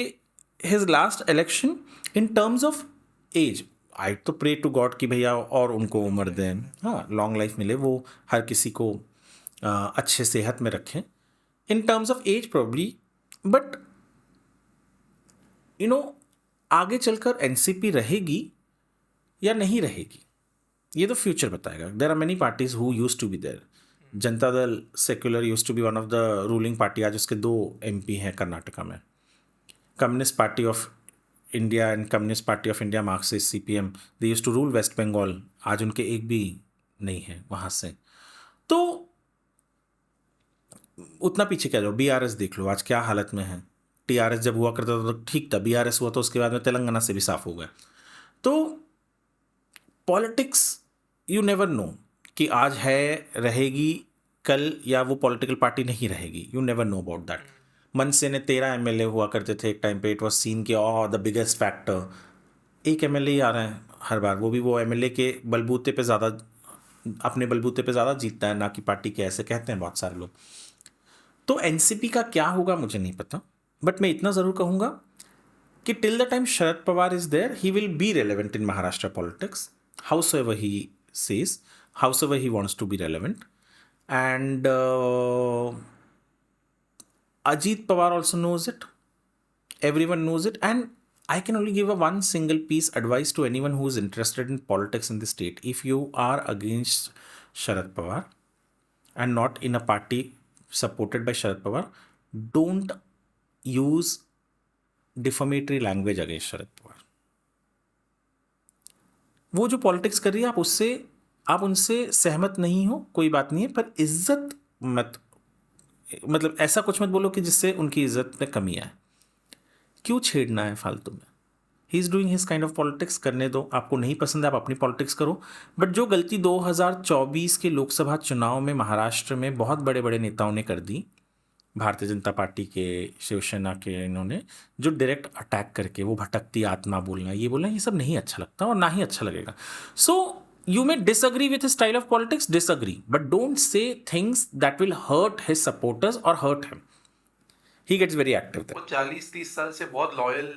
his last election in terms of age, I तो pray to God कि भैया और उनको उम्र दें, हाँ लॉन्ग लाइफ मिले, वो हर किसी को अच्छे सेहत में रखें। In terms of age probably, but आगे चलकर एनसीपी रहेगी या नहीं रहेगी ये तो फ्यूचर बताएगा। There are many parties who use to be there. Janata Dal Secular use to be one of the ruling party, आज उसके 2 MP हैं कर्नाटका में। Communist Party of India and Communist Party of India, Marxist, CPM, they use to rule West Bengal, आज उनके एक भी नहीं है वहाँ से। तो उतना पीछे क्या जाओ, BRS देख लो आज क्या हालत में है। TRS जब हुआ करता था तो ठीक था, BRS हुआ तो उसके बाद में तेलंगाना से भी साफ हो गया। तो पॉलिटिक्स यू नेवर नो कि आज है, रहेगी कल, या वो पॉलिटिकल पार्टी नहीं रहेगी, you never know about that. MNS ने 13 MLA हुआ करते थे एक टाइम पे, इट वॉज सीन कि द बिगेस्ट फैक्टर। एक MLA ही आ रहे हैं हर बार, वो भी वो MLA के बलबूते पे ज़्यादा, अपने बलबूते पे ज़्यादा जीतता है, ना कि पार्टी के, ऐसे कहते हैं बहुत सारे लोग। तो एनसीपी का क्या होगा मुझे नहीं पता, बट मैं इतना ज़रूर कहूँगा कि till the time Sharad Pawar is there, he will be relevant in Maharashtra politics, howsoever he says, howsoever he wants to be relevant. And Ajit Pawar also knows it. Everyone knows it. And I can only give a one single piece advice to anyone who is interested in politics in the state. If you are against Sharad Pawar and not in a party supported by Sharad Pawar, don't use defamatory language against Sharad Pawar. वो जो politics कर रही है, आप उनसे सहमत नहीं हो, कोई बात नहीं है, पर इज्जत मत, मतलब ऐसा कुछ मत बोलो कि जिससे उनकी इज्जत में कमी आए। क्यों छेड़ना है फालतू में? He is doing his kind of politics, करने दो। आपको नहीं पसंद है, आप अपनी पॉलिटिक्स करो। बट जो गलती 2024 के लोकसभा चुनाव में महाराष्ट्र में बहुत बड़े बड़े नेताओं ने कर दी, भारतीय जनता पार्टी के, शिवसेना के, इन्होंने जो डायरेक्ट अटैक करके वो भटकती आत्मा बोलना, ये बोलना, ये सब नहीं अच्छा लगता और ना ही अच्छा लगेगा। So you may disagree with style of politics, disagree, but don't say things that will hurt his supporters और hurt him. He gets very active there. वो 40-30 साल से बहुत लॉयल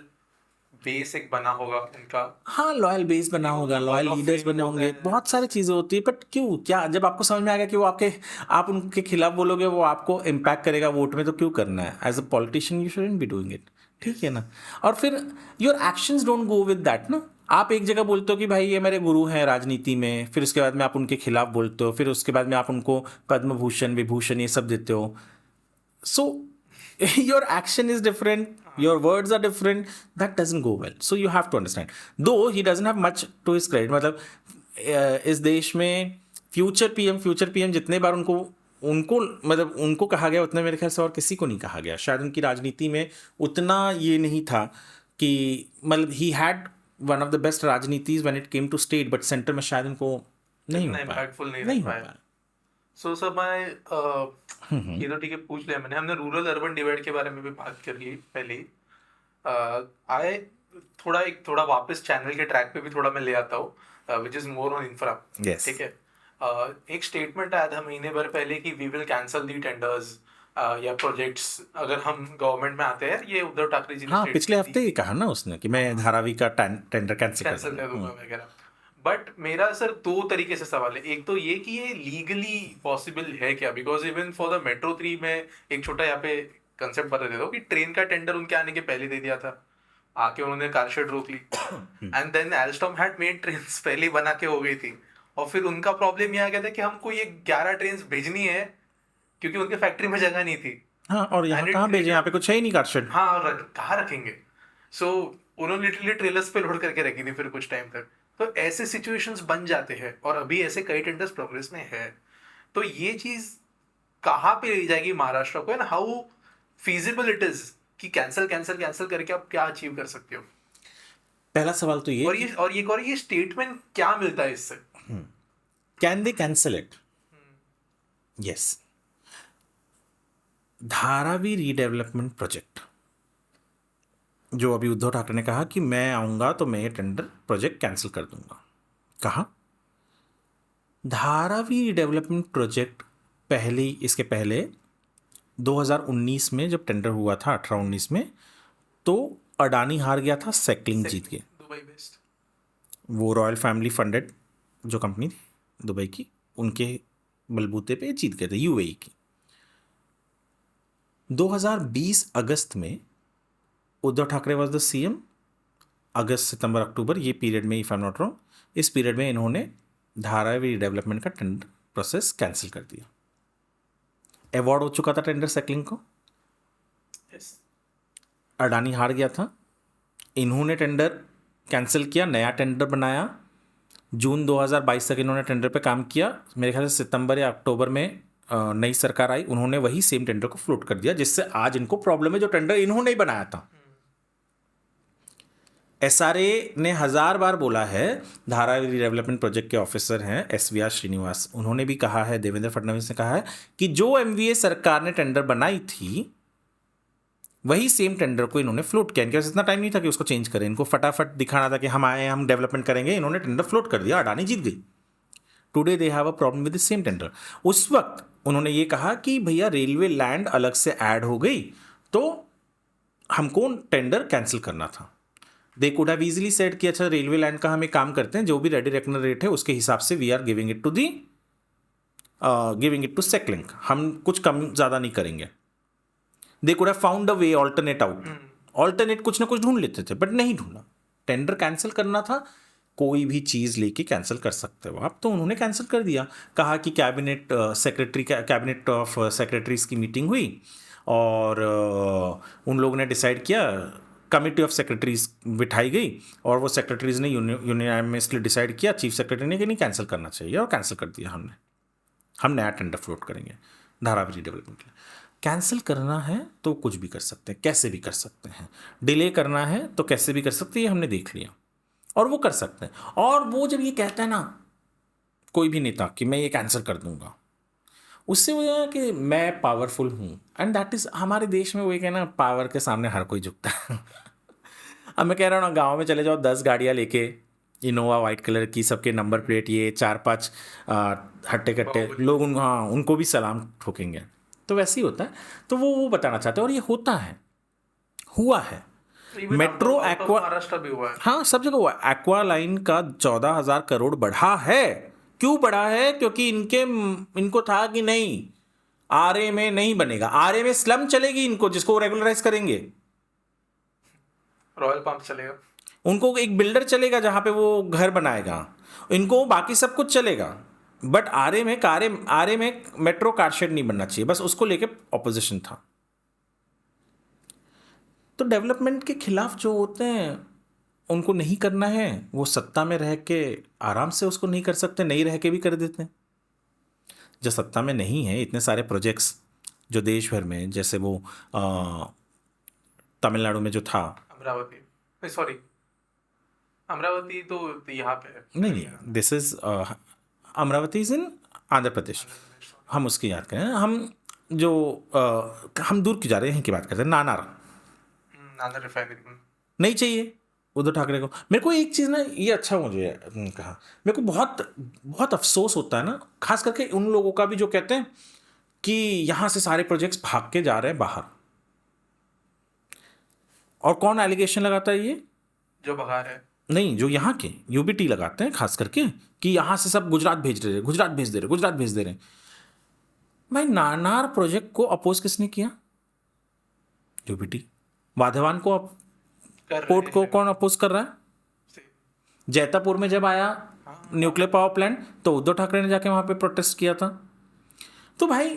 बेस एक बना होगा उनका। हाँ, लॉयल बेस बना होगा, लॉयल लीडर्स बने होंगे, बहुत सारी चीज़ें होती है। बट क्यों, क्या जब आपको समझ में आएगा कि वो आप उनके खिलाफ बोलोगे, वो आपको इम्पैक्ट करेगा वोट में, तो क्यों करना है? As a politician you shouldn't be doing it, ठीक है ना? और फिर your actions don't go with that ना। आप एक जगह बोलते हो कि भाई ये मेरे गुरु हैं राजनीति में, फिर उसके बाद में आप उनके खिलाफ बोलते हो, फिर उसके बाद में आप उनको पद्म भूषण, विभूषण, ये सब देते हो। So your action is different, your words are different, that doesn't go well. So you have to understand. Though he doesn't have much to his credit, मतलब इस देश में फ्यूचर पीएम जितने बार उनको मतलब उनको कहा गया, उतने मेरे ख्याल से और किसी को नहीं कहा गया। शायद उनकी राजनीति में उतना ये नहीं था कि, मतलब he had one of the best राजनीतिज when it came to state, but centre में शायद उनको नहीं हो पाया, नहीं हो पाया। सो सर मैं ये तो ठीक है, पूछ लिया मैंने, हमने रूरल अर्बन डिवाइड के बारे में भी बात कर ली पहले ही। आए थोड़ा वापस चैनल के ट्रैक पे भी थोड़ा मैं ले आता हूँ, which is more on infra. ठीक है, एक स्टेटमेंट आया था महीने भर पहले कि we will cancel the tenders या प्रोजेक्ट्स अगर हम गवर्नमेंट में आते हैं। ये उद्धव ठाकरे जी ने, हाँ, पिछले हफ्ते ही कहा ना उसने कि मैं धारावी का टेंडर कैंसिल कर दूंगा वगैरह। बट मेरा सर 2 तरीके से सवाल है। एक तो ये कि ये लीगली पॉसिबल है क्या, because even for the metro 3 में एक छोटा यहाँ पे कंसेप्ट बता देता हूँ कि ट्रेन का टेंडर उनके आने के पहले दे दिया था, आके उन्होंने कार शेड रोक ली, and then Alstom had made trains पहले बना के हो गई थी, और फिर उनका प्रॉब्लम ये आ गया था कि हमको ये 11 ट्रेन भेजनी है क्योंकि उनके फैक्ट्री में जगह नहीं थी। हाँ, और यहाँ कहाँ भेजे, यहाँ पे कुछ है ही नहीं कार शेड। हाँ, और कहाँ रखेंगे। सो उन्होंने लिटरली ट्रेलर्स पे लोड करके रखी थी फिर कुछ टाइम तक। तो ऐसे सिचुएशंस बन जाते हैं और अभी ऐसे कई टेंडर्स प्रोग्रेस में है। तो ये चीज कहाँ पे ले जाएगी महाराष्ट्र को, and how feasible it is कि कैंसिल कैंसिल कैंसिल करके आप क्या अचीव कर सकते हो। पहला सवाल तो ये, और ये स्टेटमेंट क्या मिलता है इससे। Can they cancel it? Yes. Dharavi redevelopment project, जो अभी उद्धव ठाकरे ने कहा कि मैं आऊंगा तो मैं ये टेंडर प्रोजेक्ट कैंसिल कर दूंगा। कहा धारावी रीडेवलपमेंट प्रोजेक्ट इसके पहले 2019 में जब टेंडर हुआ था, 18-19 में, तो अडानी हार गया था, सेकलिंग जीत गए। दुबई बेस्ड, वो रॉयल फैमिली फंडेड जो कंपनी थी दुबई की, उनके बलबूते पे जीत गए थे, यूएई की। 2020 अगस्त में Uddhav Thackeray was the CM. अगस्त सितंबर अक्टूबर ये पीरियड में, if I am not wrong, इस पीरियड में इन्होंने धारावी डेवलपमेंट का टेंडर प्रोसेस कैंसिल कर दिया। अवार्ड हो चुका था टेंडर सेकलिंग को, अडानी हार गया था, इन्होंने टेंडर कैंसिल किया, नया टेंडर बनाया। जून 2022 तक इन्होंने टेंडर पे काम किया। मेरे ख्याल से सितंबर या अक्टूबर में नई सरकार आई, उन्होंने वही सेम टेंडर को फ्लोट कर दिया, जिससे आज इनको प्रॉब्लम है, जो टेंडर इन्होंने ही बनाया था। एसआरए ने 1000 बार बोला है, धारावी डेवलपमेंट प्रोजेक्ट के ऑफिसर हैं एसवीआर श्रीनिवास, उन्होंने भी कहा है, देवेंद्र फडणवीस ने कहा है कि जो एमवीए सरकार ने टेंडर बनाई थी वही सेम टेंडर को इन्होंने फ्लोट किया। इनके पास इतना टाइम नहीं था कि उसको चेंज करें, इनको फटाफट दिखाना था कि हम आए, हम डेवलपमेंट करेंगे। इन्होंने टेंडर फ्लोट कर दिया, अडानी जीत गई। Today they have a problem with the same tender. उस वक्त उन्होंने ये कहा कि भैया रेलवे लैंड अलग से ऐड हो गई तो हमको टेंडर कैंसिल करना था। दे कुड हैव इजीली सेड कि अच्छा रेलवे लैंड का हम एक काम करते हैं, जो भी रेडी रेकनर रेट है उसके हिसाब से we are giving it to सेकलिंक, हम कुछ कम ज़्यादा नहीं करेंगे। They could have found a way, alternate out, alternate कुछ ना कुछ ढूंढ लेते थे, बट नहीं ढूंढा। टेंडर कैंसिल करना था, कोई भी चीज़ लेके कैंसिल कर सकते हो आप, तो उन्होंने कैंसिल कर दिया। कहा कि कैबिनेट ऑफ सेक्रेटरीज की मीटिंग हुई और उन लोगों ने डिसाइड किया, कमिटी ऑफ सेक्रेटरीज बिठाई गई और वो सेक्रेटरीज ने यूनियनमसली डिसाइड किया, चीफ सेक्रेटरी ने, कि नहीं कैंसिल करना चाहिए, और कैंसिल कर दिया हमने, हम नया टेंडर फ्लोट करेंगे धारावी डेवलपमेंट के लिए। कैंसिल करना है तो कुछ भी कर सकते हैं, कैसे भी कर सकते हैं, डिले करना है तो कैसे भी कर सकते हैं, ये हमने देख लिया, और वो कर सकते हैं। और वो जब ये कहता है ना कोई भी नेता कि मैं ये कैंसिल कर दूंगा, उससे वो है कि मैं पावरफुल हूँ, एंड दैट इज़, हमारे देश में वो एक है ना, पावर के सामने हर कोई झुकता है। अब मैं कह रहा हूँ ना, गाँव में चले जाओ, 10 गाड़ियाँ लेके, इनोवा वाइट कलर की, सबके नंबर प्लेट, ये 4-5 हट्टे कट्टे लोग, उनको भी सलाम ठोकेंगे। तो वैसे ही होता है। तो वो बताना चाहते हैं, और ये होता है, हुआ है। मेट्रो एक्वा, महाराष्ट्र भी हुआ है, हाँ सब जगह हुआ है। एक्वा लाइन का 14,000 करोड़ बढ़ा है। क्यों बढ़ा है? क्योंकि इनको था कि नहीं, आरए में नहीं बनेगा, आरए में स्लम चलेगी इनको, जिसको रेगुलराइज करेंगे, रॉयल पंप चलेगा, उनको एक बिल्डर चलेगा जहां पे वो घर बनाएगा, इनको बाकी सब कुछ चलेगा, बट आरए में मेट्रो कार शेड नहीं बनना चाहिए, बस उसको लेके ऑपोजिशन था। तो डेवलपमेंट के खिलाफ जो होते हैं उनको नहीं करना है, वो सत्ता में रह के आराम से उसको नहीं कर सकते, नहीं रह के भी कर देते हैं। जो सत्ता में नहीं है, इतने सारे प्रोजेक्ट्स जो देश भर में, जैसे वो तमिलनाडु में जो था, अमरावती तो यहाँ पे है। नहीं, this is Amaravati is in Andhra Pradesh. हम उसकी याद करें, हम दूर की जा रहे हैं की बात करते हैं। नानार रिफाइनरी नहीं चाहिए उद्धव ठाकरे को। मेरे को एक चीज़ ना, ये अच्छा मुझे कहा, मेरे को बहुत बहुत अफसोस होता है ना, खास करके उन लोगों का भी जो कहते हैं कि यहाँ से सारे प्रोजेक्ट्स भाग के जा रहे हैं बाहर। और कौन एलिगेशन लगाता है ये? जो बाहर है, नहीं, जो यहाँ के यूबीटी लगाते हैं खास करके, कि यहाँ से सब गुजरात भेज दे रहे। भाई, नानार प्रोजेक्ट को अपोज किसने किया? यूबीटी। वाधवान को, पोर्ट को कौन अपोज कर रहा है? जैतापुर में जब आया न्यूक्लियर पावर प्लांट, तो उद्धव ठाकरे ने जाके वहाँ पे प्रोटेस्ट किया था। तो भाई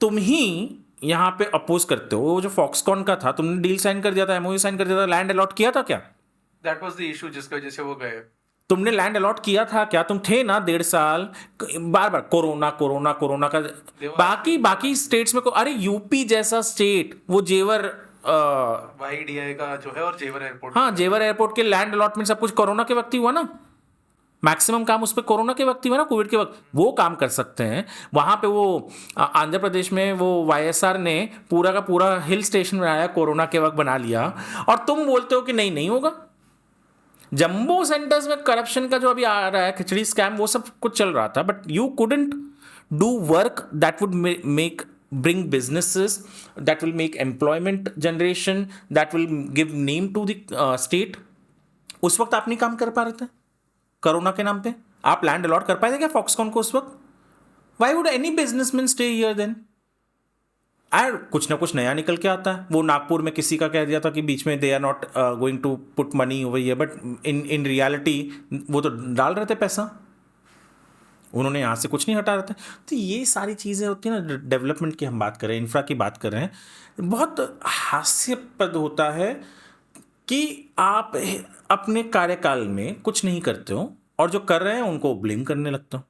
तुम ही यहाँ पे अपोज करते हो। वो जो फॉक्सकॉन का था, तुमने डील साइन कर दिया था, एमओयू साइन कर दिया था, लैंड अलॉट किया था क्या? दैट वाज द इशू जिसकी वजह से वो गए। तुमने लैंड अलॉट किया था क्या? तुम थे ना 1.5 साल, बार बार कोरोना कोरोना कोरोना का। बाकी बाकी स्टेट्स में अरे यूपी जैसा स्टेट, वो जेवर वाईडीआई का जो है और जेवर एयरपोर्ट। हाँ, जेवर एयरपोर्ट के लैंड अलॉटमेंट सब कुछ कोरोना के वक्त ही हुआ ना। मैक्सिमम काम उस पर कोरोना के वक्त ही हुआ ना, कोविड के वक्त। वो काम कर सकते हैं वहाँ पे। वो आंध्र प्रदेश में वो वाईएसआर ने पूरा का पूरा हिल स्टेशन बनाया, कोरोना के वक्त बना लिया, और तुम बोलते हो कि नहीं नहीं होगा। जम्बो सेंटर्स में करप्शन का जो अभी आ रहा है, खिचड़ी स्कैम, वो सब कुछ चल रहा था, but you couldn't do work that would make bring businesses, that will make employment generation, that will give name to the state. उस वक्त आप नहीं काम कर पा रहे थे कोरोना के नाम पे। आप लैंड अलॉट कर पाए थे क्या फॉक्सकॉन को उस वक्त? Why would any businessman stay here then? और कुछ ना कुछ नया निकल के आता है। वो नागपुर में किसी का कह दिया था कि बीच में they are not going to put money over here, but in reality वो तो डाल रहे थे पैसा, उन्होंने यहाँ से कुछ नहीं हटा रहे थे। तो ये सारी चीज़ें होती हैं ना, डेवलपमेंट की हम बात करें, इंफ्रा की बात कर रहे हैं, बहुत हास्यप्रद होता है कि आप अपने कार्यकाल में कुछ नहीं करते हो और जो कर रहे हैं उनको ब्लेम करने लगते हो।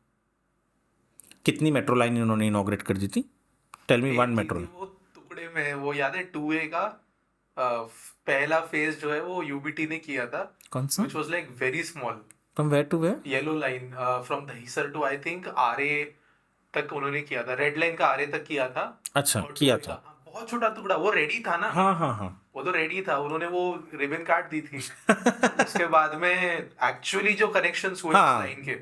कितनी मेट्रो लाइन उन्होंने इनॉग्रेट कर दी थी? Tell me one metro. वो टुकड़े में, वो याद है 2A का पहला फेज जो है वो यूबीटी ने किया था, कौन सा? Which was like very small. From where to where? Yellow line from Dahisar to I think Aarey तक उन्होंने किया था। रेड लाइन का आरए तक किया था। अच्छा, और किया 2A था। का बहुत छोटा टुकड़ा, वो रेडी था ना। हाँ हाँ हाँ, वो तो रेडी था, उन्होंने वो रिबन काट दी थी। उसके बाद में एक्चुअली जो कनेक्शंस हुए हाँ। लाइन के,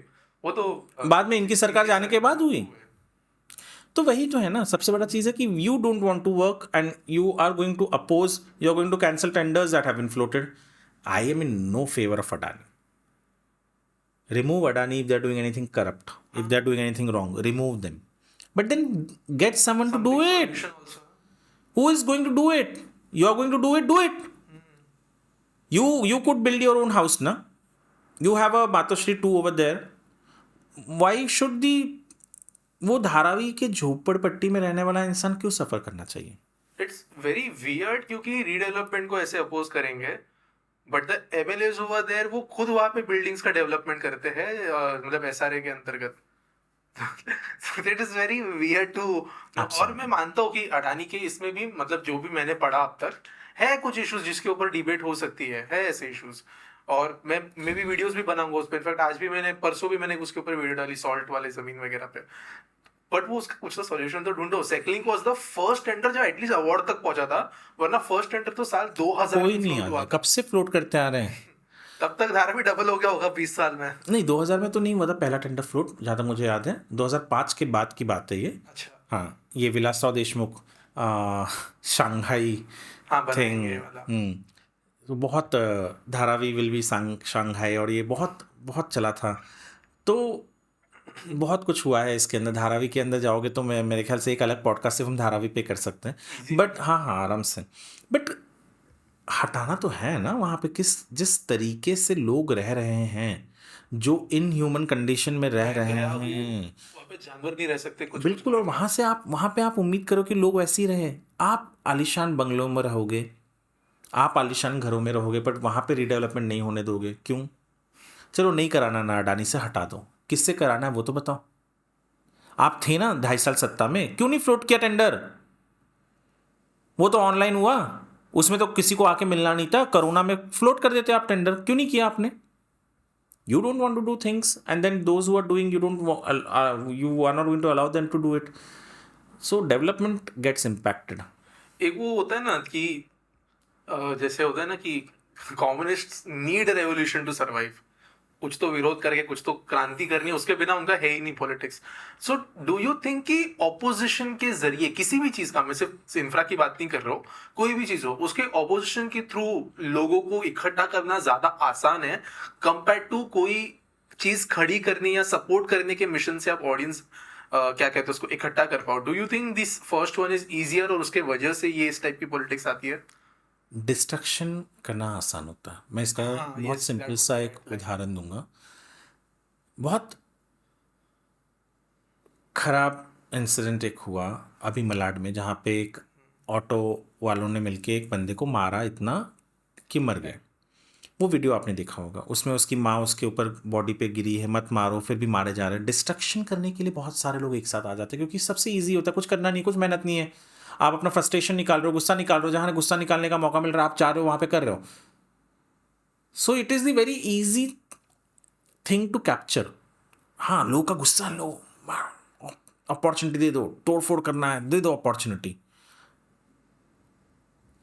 वो तो बाद में इनकी सरकार जाने के बाद हुई। तो वही जो है ना, सबसे बड़ा चीज़ है कि you don't want to work and you are going to oppose, you are going to cancel tenders that have been floated. I am in no favour of Adani. Remove Adani if they're doing anything corrupt, if they're doing anything wrong, remove them. But then get someone to do it. Who is going to do it? You are going to do it, do it. You could build your own house, na? You have a Matoshri 2 over there. Why should the वो धारावी के झोपड़पट्टी में रहने वाला इंसान क्यों suffer करना चाहिए? It's very weird, क्योंकि रीडेवलपमेंट को ऐसे अपोज करेंगे, but the MLAs over there वो खुद वहां पे बिल्डिंग्स का डेवलपमेंट करते हैं, मतलब एसआरए के अंतर्गत। So that is very weird to। और मैं मानता हूँ कि अडानी के इसमें भी, मतलब जो भी मैंने पढ़ा अब तक, है कुछ इश्यूज जिसके ऊपर डिबेट हो सकती है ऐसे इश्यूज। और मैं भी वीडियोस भी बनाऊंगा उस पर। इनफैक्ट आज भी मैंने, परसों भी मैंने उसके ऊपर वीडियो डाली, सॉल्ट वाले जमीन वगैरह पे। बट वो उसका कुछ तो सॉल्यूशन तो ढूंढो। सेकलिंग वाज द फर्स्ट टेंडर जो एटलीस्ट अवार्ड तक पहुंचा था, वरना फर्स्ट टेंडर तो साल 2000 कोई में नहीं float हुआ आ था। कब से फ्लोट करते आ रहे हैं। तब तक धारा भी डबल हो गया होगा 20 साल में। नहीं, 2000 में तो नहीं हुआ था पहला टेंडर फ्लोट, जहाँ तक मुझे याद है 2005 के बाद की बात है ये। अच्छा, हाँ, ये विलासराव देशमुख शंघाई हाँ थिंग। बनाएंगे वाला। तो बहुत धारावी विल बी शंघाई, और ये बहुत बहुत चला था। तो बहुत कुछ हुआ है इसके अंदर। धारावी के अंदर जाओगे तो मैं, मेरे ख्याल से एक अलग पॉडकास्ट सिर्फ हम धारावी पे कर सकते हैं। बट हाँ हाँ, आराम से। बट हटाना तो है ना वहाँ पे। जिस तरीके से लोग रह रहे हैं, जो इन ह्यूमन कंडीशन में रह रहे हैं, वहाँ पे जानवर नहीं रह सकते कुछ। बिल्कुल। और वहाँ पे आप उम्मीद करो कि लोग वैसे ही रहे। आप आलीशान बंगलों में रहोगे, आप आलीशान घरों में रहोगे, बट वहाँ पे रीडेवलपमेंट नहीं होने दोगे। क्यों? चलो नहीं कराना ना, अडानी से हटा दो। किससे कराना है वो तो बताओ। आप थे ना 2.5 साल सत्ता में, क्यों नहीं फ्लोट किया टेंडर? वो तो ऑनलाइन हुआ, उसमें तो किसी को आके मिलना नहीं था। कोरोना में फ्लोट कर देते आप टेंडर, क्यों नहीं किया आपने? You don't want to do things, and then those who are doing, you are not going to allow them to do it. So development gets impacted. एक वो होता है ना कि जैसे होता है ना कि communists need revolution to survive. कुछ तो विरोध करके कुछ तो क्रांति करनी है, उसके बिना उनका है ही नहीं politics. So do you think कि ऑपोजिशन के जरिए किसी भी चीज का, मैं सिर्फ इंफ्रा की बात नहीं कर रहा हूँ, कोई भी चीज हो, उसके ऑपोजिशन के थ्रू लोगों को इकट्ठा करना ज्यादा आसान है कंपेयर टू कोई चीज खड़ी करने या सपोर्ट करने के मिशन से आप ऑडियंस क्या कहते हैं उसको इकट्ठा कर पाओ? Do you think this first one is easier और उसके वजह से ये इस टाइप की पॉलिटिक्स आती है? डिस्ट्रक्शन करना आसान होता है। मैं इसका बहुत सिंपल सा एक उदाहरण दूंगा। बहुत खराब इंसिडेंट एक हुआ अभी मलाड में, जहाँ पे एक ऑटो वालों ने मिलके एक बंदे को मारा इतना कि मर गए। वो वीडियो आपने देखा होगा, उसमें उसकी माँ उसके ऊपर बॉडी पे गिरी है, मत मारो, फिर भी मारे जा रहे हैं। डिस्ट्रक्शन करने के लिए बहुत सारे लोग एक साथ आ जाते हैं, क्योंकि सबसे ईजी होता है, कुछ करना नहीं, कुछ मेहनत नहीं है, आप अपना फ्रस्ट्रेशन निकाल रहे हो, गुस्सा निकाल रहे हो, जहाँ गुस्सा निकालने का मौका मिल रहा है आप चाह रहे हो वहाँ पे कर रहे हो। So it is the very easy thing to capture. हाँ, लोगों का गुस्सा लो, अपॉर्चुनिटी दे दो, तोड़ फोड़ करना है दे दो opportunity,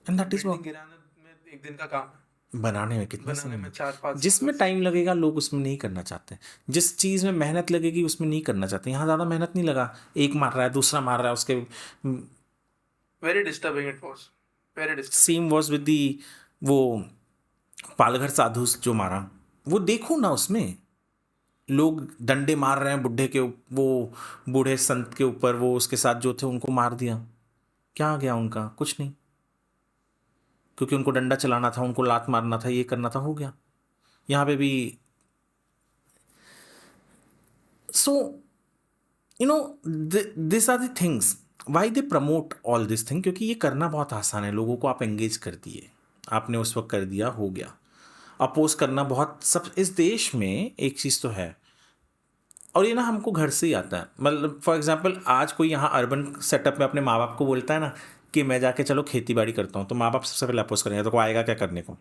and that is building गिराने में एक दिन का काम है, बनाने में कितना बनाने समय में 4-5 जिसमें टाइम लगेगा लोग उसमें नहीं करना चाहते, जिस चीज़ में मेहनत लगेगी उसमें नहीं करना चाहते। यहाँ ज़्यादा मेहनत नहीं लगा, एक मार रहा है दूसरा मार रहा है उसके। Very disturbing it was, very disturbing. Same was with the वो पालघर साधु जो मारा, वो देखो ना, उसमें लोग डंडे मार रहे हैं बुढ़े के, वो बूढ़े संत के ऊपर, वो उसके साथ जो थे उनको मार दिया। क्या आ गया उनका? कुछ नहीं, क्योंकि उनको डंडा चलाना था, उनको लात मारना था, ये करना था, हो गया। यहाँ पे भी so you know this are the things why they promote all this thing, क्योंकि ये करना बहुत आसान है। लोगों को आप एंगेज कर दिए, आपने उस वक्त कर दिया, हो गया। अपोज करना बहुत सब इस देश में एक चीज़ तो है, और ये ना हमको घर से ही आता है। मतलब फॉर एग्जांपल आज कोई यहाँ अर्बन सेटअप में अपने माँ बाप को बोलता है ना कि मैं जाके चलो खेती बाड़ी करता हूँ, तो माँ बाप सबसे पहले अपोज करेंगे, तो को आएगा क्या करने को,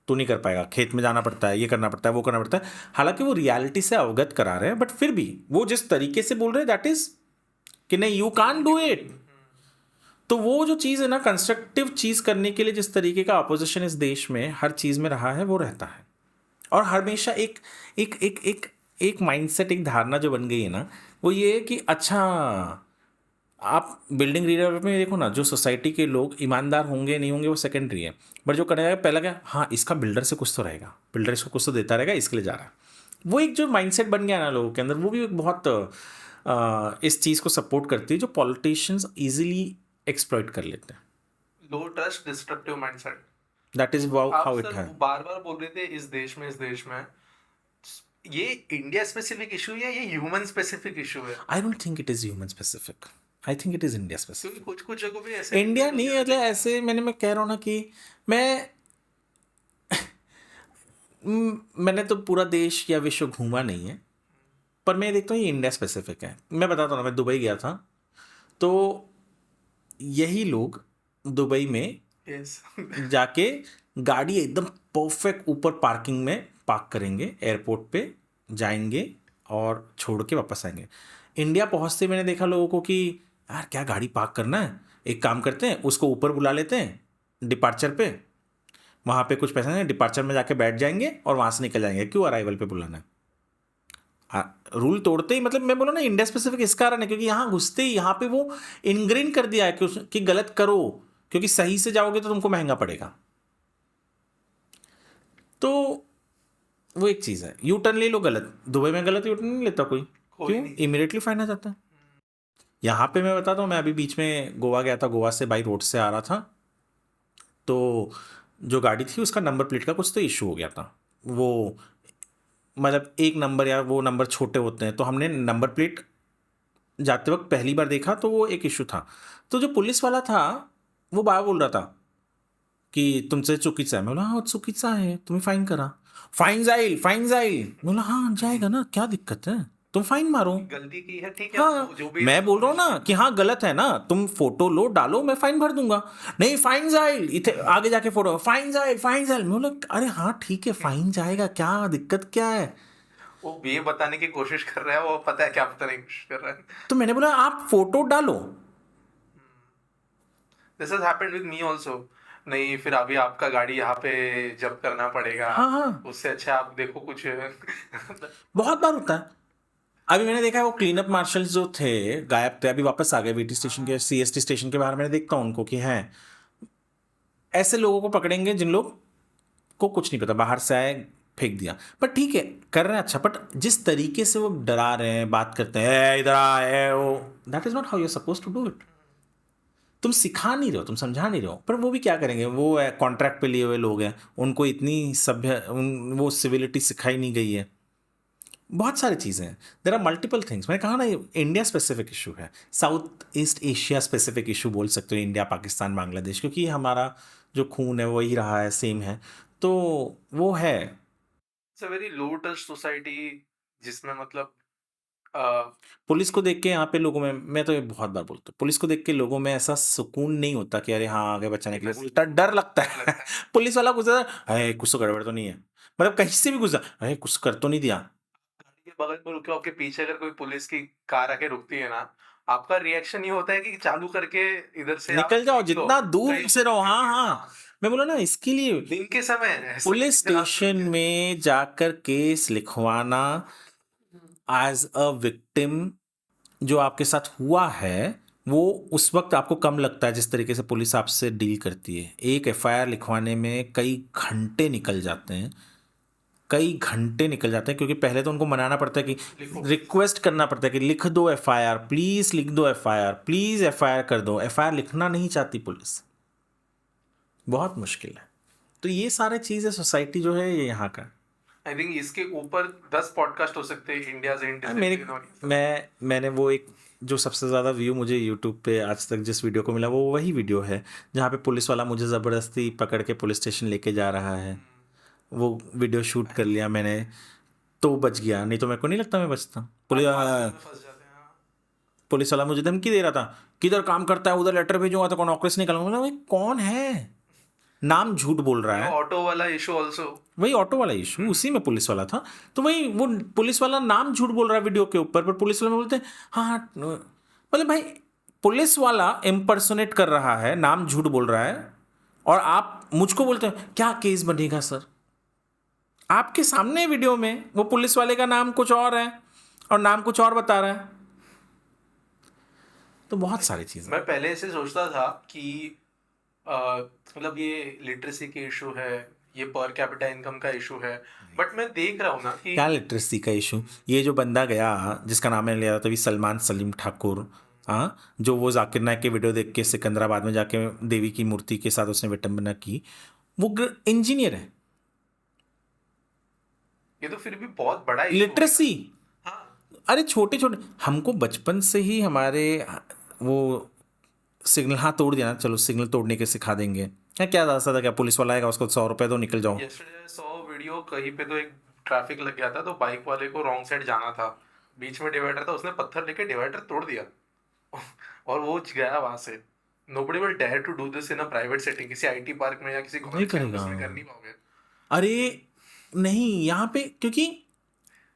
तू नहीं कर पाएगा, खेत में जाना पड़ता है, ये करना पड़ता है, वो करना पड़ता है। हालांकि वो रियलिटी से अवगत करा रहे हैं, बट फिर भी वो जिस तरीके से बोल रहे हैं दैट इज कि नहीं, यू कांट डू इट। तो वो जो चीज़ है ना, कंस्ट्रक्टिव चीज़ करने के लिए जिस तरीके का अपोजिशन इस देश में हर चीज़ में रहा है, वो रहता है। और हमेशा एक एक एक एक एक माइंडसेट, एक धारणा जो बन गई है ना, वो ये है कि अच्छा, आप बिल्डिंग रीडेवलपमेंट में देखो ना, जो सोसाइटी के लोग ईमानदार होंगे नहीं होंगे वो सेकेंडरी है, बट जो करेगा पहला क्या, हाँ इसका बिल्डर से कुछ तो रहेगा, बिल्डर इसको कुछ तो देता रहेगा, इसके लिए जा रहा है। वो एक जो माइंडसेट बन गया ना लोगों के अंदर, वो भी एक बहुत इस चीज़ को सपोर्ट करती है, जो पॉलिटिशियंस इजीली एक्सप्लॉइट कर लेते हैं। Low trust, destructive mindset. That is आप हाउ इट सर है। बार बार बोल रहे थे इस देश में ये इंडिया स्पेसिफिक इशू है या ये ह्यूमन स्पेसिफिक इशू है? आई don't think it is human specific, I think it is India specific. क्योंकि कुछ कुछ जगहों पे ऐसे इंडिया नहीं, मतलब ऐसे मैं कह रहा हूँ ना कि मैंने तो पूरा देश या विश्व घूमा नहीं है, पर मैं देखता हूँ ये इंडिया स्पेसिफिक है। मैं बताता हूँ ना, मैं दुबई गया था, तो यही लोग दुबई में Yes. जाके गाड़ी एकदम परफेक्ट ऊपर पार्किंग में पार्क करेंगे, एयरपोर्ट पे जाएंगे और छोड़ के वापस आएंगे। इंडिया पहुँचते मैंने देखा लोगों को कि यार क्या गाड़ी पार्क करना है, एक काम करते हैं उसको ऊपर बुला लेते हैं डिपार्चर पे, वहाँ पे कुछ पैसा नहीं, डिपार्चर में जाके बैठ जाएंगे और वहाँ से निकल जाएंगे, क्यों अराइवल पे बुलाना है। रूल तोड़ते ही, मतलब मैं बोला ना इंडिया स्पेसिफिक इस कारण है क्योंकि यहाँ घुसते ही यहाँ पे वो इनग्रेन कर दिया है कि गलत करो, क्योंकि सही से जाओगे तो तुमको महंगा पड़ेगा। तो वो एक चीज़ है, यू टर्न ले लो गलत, दुबई में गलत यू टर्न नहीं लेता कोई, क्यों? इमीडिएटली फाइन आ जाता है। यहाँ पे मैं बताता हूँ, मैं अभी बीच में गोवा गया था, गोवा से बाई रोड से आ रहा था, तो जो गाड़ी थी उसका नंबर प्लेट का कुछ तो इशू हो गया था। वो मतलब एक नंबर या वो नंबर छोटे होते हैं, तो हमने नंबर प्लेट जाते वक्त पहली बार देखा, तो वो एक इशू था। तो जो पुलिस वाला था वो बाबा बोल रहा था की तुमचं चुकीचं आहे। मैं बोला हाँ चुकीचं आहे, तुम्ही फाईन करा, फाईन जाईल फाईन जाईल। मैं बोला हाँ जाएगा ना, क्या दिक्कत है, तुम फाइन मारो, गलती की है ठीक है। हाँ जो भी मैं बोल रहा हूँ ना कि हाँ गलत है ना, तुम फोटो लो डालो, मैं फाइन भर दूंगा। नहीं फाइन जाईल, इथे आगे जाके फोटो फाइन जाईल फाइन जाईल। मैं बोला अरे हाँ ठीक है फाइन जाएगा, क्या दिक्कत क्या है। वो ये बताने की कोशिश कर रहा है, वो पता है क्या बताने की कोशिश कर रहा है। तो मैंने बोला आप फोटो डालो। This has happened with me also. नहीं फिर अभी आपका गाड़ी यहाँ पे जब्त करना पड़ेगा। हाँ। उससे अच्छा आप देखो कुछ बहुत बार होता है। अभी मैंने देखा है वो क्लीन अप मार्शल्स जो थे गायब थे, अभी वापस आ गए वीटी स्टेशन के, सीएसटी स्टेशन के बाहर। मैंने देखता हूँ उनको कि हैं ऐसे लोगों को पकड़ेंगे जिन लोग को कुछ नहीं पता, बाहर से आए फेंक दिया, पर ठीक है कर रहे हैं अच्छा, बट जिस तरीके से वो डरा रहे हैं, बात करते हैं इधर आए वो, that is not how you are suppose to do it. तुम सिखा नहीं रहे हो, तुम समझा नहीं रहे हो। पर वो भी क्या करेंगे, वो कॉन्ट्रैक्ट पे लिए हुए लोग हैं, उनको इतनी सभ्य वो सिविलिटी सिखाई नहीं गई है, बहुत सारी चीज़ें हैं, देर आर मल्टीपल थिंग्स। मैंने कहा ना ये इंडिया स्पेसिफिक इशू है, south east Asia specific issue बोल सकते हो, इंडिया पाकिस्तान बांग्लादेश, क्योंकि हमारा जो खून है वही रहा है, सेम है, तो वो है। It's a very low touch society जिसमें मतलब अ, पुलिस को देख के यहाँ पे लोगों में, मैं तो ये बहुत बार बोलता हूँ, पुलिस को देख के लोगों में ऐसा सुकून नहीं होता कि अरे हाँ आगे बचाने के लिए, उल्टा डर लगता है। पुलिस वाला गुजरा, अरे कुछ तो गड़बड़ तो नहीं है, मतलब कहीं से भी गुजरा, अरे कुछ कर तो नहीं दिया। गाड़ी के बगल में रुके हो, आपके पीछे अगर कोई पुलिस की कार आके रुकती है ना, आपका रिएक्शन ये होता है कि चालू करके इधर से आप निकल जाओ, निकलो, जितना दूर कहीं से रहो। हाँ हाँ, हाँ, मैं बोला ना इसके लिए दिन के समय ऐसा पुलिस किसी रात स्टेशन में में जाकर केस लिखवाना एज अ विक्टिम, जो आपके साथ हुआ है, वो उस वक्त आपको कम लगता है जिस तरीके से पुलिस आपसे डील करती है। एक एफआईआर लिखवाने में कई घंटे निकल जाते हैं, कई घंटे निकल जाते हैं, क्योंकि पहले तो उनको मनाना पड़ता है कि लिखो। रिक्वेस्ट करना पड़ता है कि लिख दो एफआईआर, प्लीज लिख दो एफआईआर, प्लीज एफआईआर कर दो। एफआईआर लिखना नहीं चाहती पुलिस, बहुत मुश्किल है। तो ये सारे चीज़ें, सोसाइटी जो है ये यहाँ का। आई थिंक इसके ऊपर 10 पॉडकास्ट हो सकते हैं, इंडिया से मेरे डिसिप्लिन और ये सब। मैंने वो एक जो सबसे ज़्यादा व्यू मुझे यूट्यूब पे आज तक जिस वीडियो को मिला, वो वही वीडियो है जहाँ पे पुलिस वाला मुझे ज़बरदस्ती पकड़ के पुलिस स्टेशन लेके जा रहा है। वो वीडियो शूट कर लिया मैंने, तो बच गया, नहीं तो मेरे को नहीं लगता मैं बचता। में फंस जाते हैं हाँ। पुलिस वाला मुझे धमकी दे रहा था, किधर काम करता है, उधर लेटर भेजूंगा तो नौकरी से निकालूंगा। बोला, भाई कौन है, नाम झूठ बोल रहा है। ऑटो वाला इशू ऑल्सो। वही ऑटो वाला इशू, उसी में पुलिस वाला था, तो वही वो पुलिस वाला नाम झूठ बोल रहा है वीडियो के ऊपर, पर पुलिस वाले में बोलते हैं हाँ हाँ, मतलब भाई पुलिस वाला इम्पर्सोनेट कर रहा है, नाम झूठ बोल रहा है, और आप मुझको बोलते हैं क्या केस बनेगा सर। आपके सामने वीडियो में वो पुलिस वाले का नाम कुछ और है और नाम कुछ और बता रहा है। तो बहुत सारी चीज़ें। मैं पहले ऐसे सोचता था कि मतलब ये लिटरेसी के इशू है, ये पर कैपिटा इनकम का इशू है, बट मैं देख रहा हूँ ना कि क्या लिटरेसी का इशू, ये जो बंदा गया जिसका नाम मैंने लिया था तभी, सलमान सलीम ठाकुर, हाँ, जो वो जाकिर नायक के वीडियो देख के सिकंदराबाद में जाके देवी की मूर्ति के साथ उसने विटंबना की, वो इंजीनियर है। ये तो फिर भी बहुत बड़ा इशू लिटरेसी, है। हाँ, अरे छोटे छोटे, हमको बचपन से ही हमारे वो सिग्नल, हाँ तोड़ दिया ना, चलो सिग्नल तोड़ने के सिखा देंगे, क्या रास्ता था, क्या पुलिस वाला आएगा उसको 100 रुपये दो निकल जाओ। यस्टरडे 100 वीडियो कहीं पे तो एक ट्रैफिक लग गया था, तो बाइक वाले को रॉन्ग साइड जाना था, बीच में डिवाइडर था, उसने पत्थर लेके डिवाइडर तोड़ दिया और वो गया वहां से। Nobody will dare to do this in a private setting, किसी आईटी पार्क में या किसी नहीं कॉलेज करेगा, कैंपस में कर नहीं पाओगे। अरे नहीं यहाँ पे, क्योंकि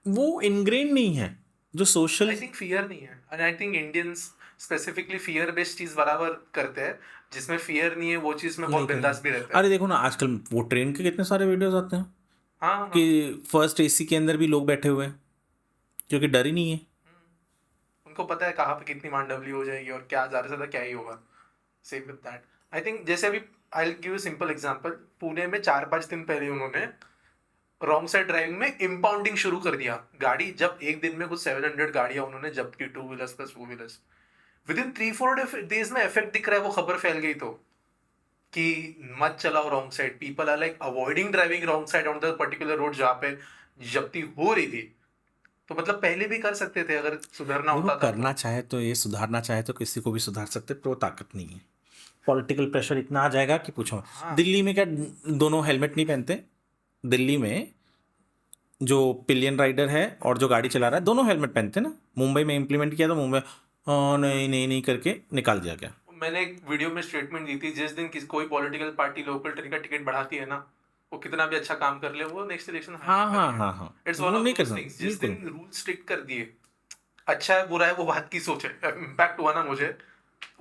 वो इनग्रेन नहीं है जो सोशल। आई थिंक फियर नहीं है, and I think Indians specifically fear based चीज बराबर करते हैं, जिसमें फियर नहीं है वो चीज में बहुत बिंदास भी रहता है। अरे देखो ना आजकल वो ट्रेन के कितने सारे वीडियोस आते हैं हाँ हाँ। कि फर्स्ट एसी के अंदर भी लोग बैठे हुए हैं, क्योंकि डर ही नहीं है। उनको पता है कहाँ पे कितनी मांडवली हो जाएगी और क्या ज्यादा से ज्यादा क्या ही होगा। Same with that I think, जैसे अभी I give you simple example, Pune में 4-5 दिन पहले उन्होंने रॉन्ग साइड ड्राइविंग में इम्पाउंडिंग शुरू कर दिया गाड़ी, जब एक दिन में कुछ 700 गाड़ियां उन्होंने जब्त की, 2 wheelers plus 4 wheelers. With in 3-4 days में इफेक्ट दिख रहा है, वो खबर फैल गई तो कि मत चलाओ wrong side, people are like avoiding driving wrong side on the particular road जहाँ पे जब्ती हो रही थी। तो मतलब पहले भी कर सकते थे अगर सुधरना देखो होता था करना चाहे तो, ये सुधारना चाहे तो किसी को भी सुधार सकते, पर वो ताकत नहीं है। पॉलिटिकल प्रेशर इतना आ जाएगा कि पूछो। हाँ। दिल्ली में क्या दोनों हेलमेट नहीं पहनते? दिल्ली में जो पिलियन राइडर है और जो गाड़ी चला रहा है दोनों हेलमेट पहनते ना। मुंबई में इम्प्लीमेंट किया तो मुंबई नहीं नहीं नहीं करके निकाल दिया गया। मैंने एक वीडियो में स्टेटमेंट दी थी, जिस दिन कोई पॉलिटिकल पार्टी लोकल ट्रेन का टिकट बढ़ाती है ना, वो कितना भी अच्छा काम कर ले, वो नेक्स्ट इलेक्शन हाँ इट्स वो वन ऑफ नहीं कर दोस थिंग्स, सकते जिस बिल्कुल। दिन रूल स्ट्रिक्ट कर दिए, अच्छा है बुरा है वो बात की सोच है, इम्पैक्ट हुआ ना मुझे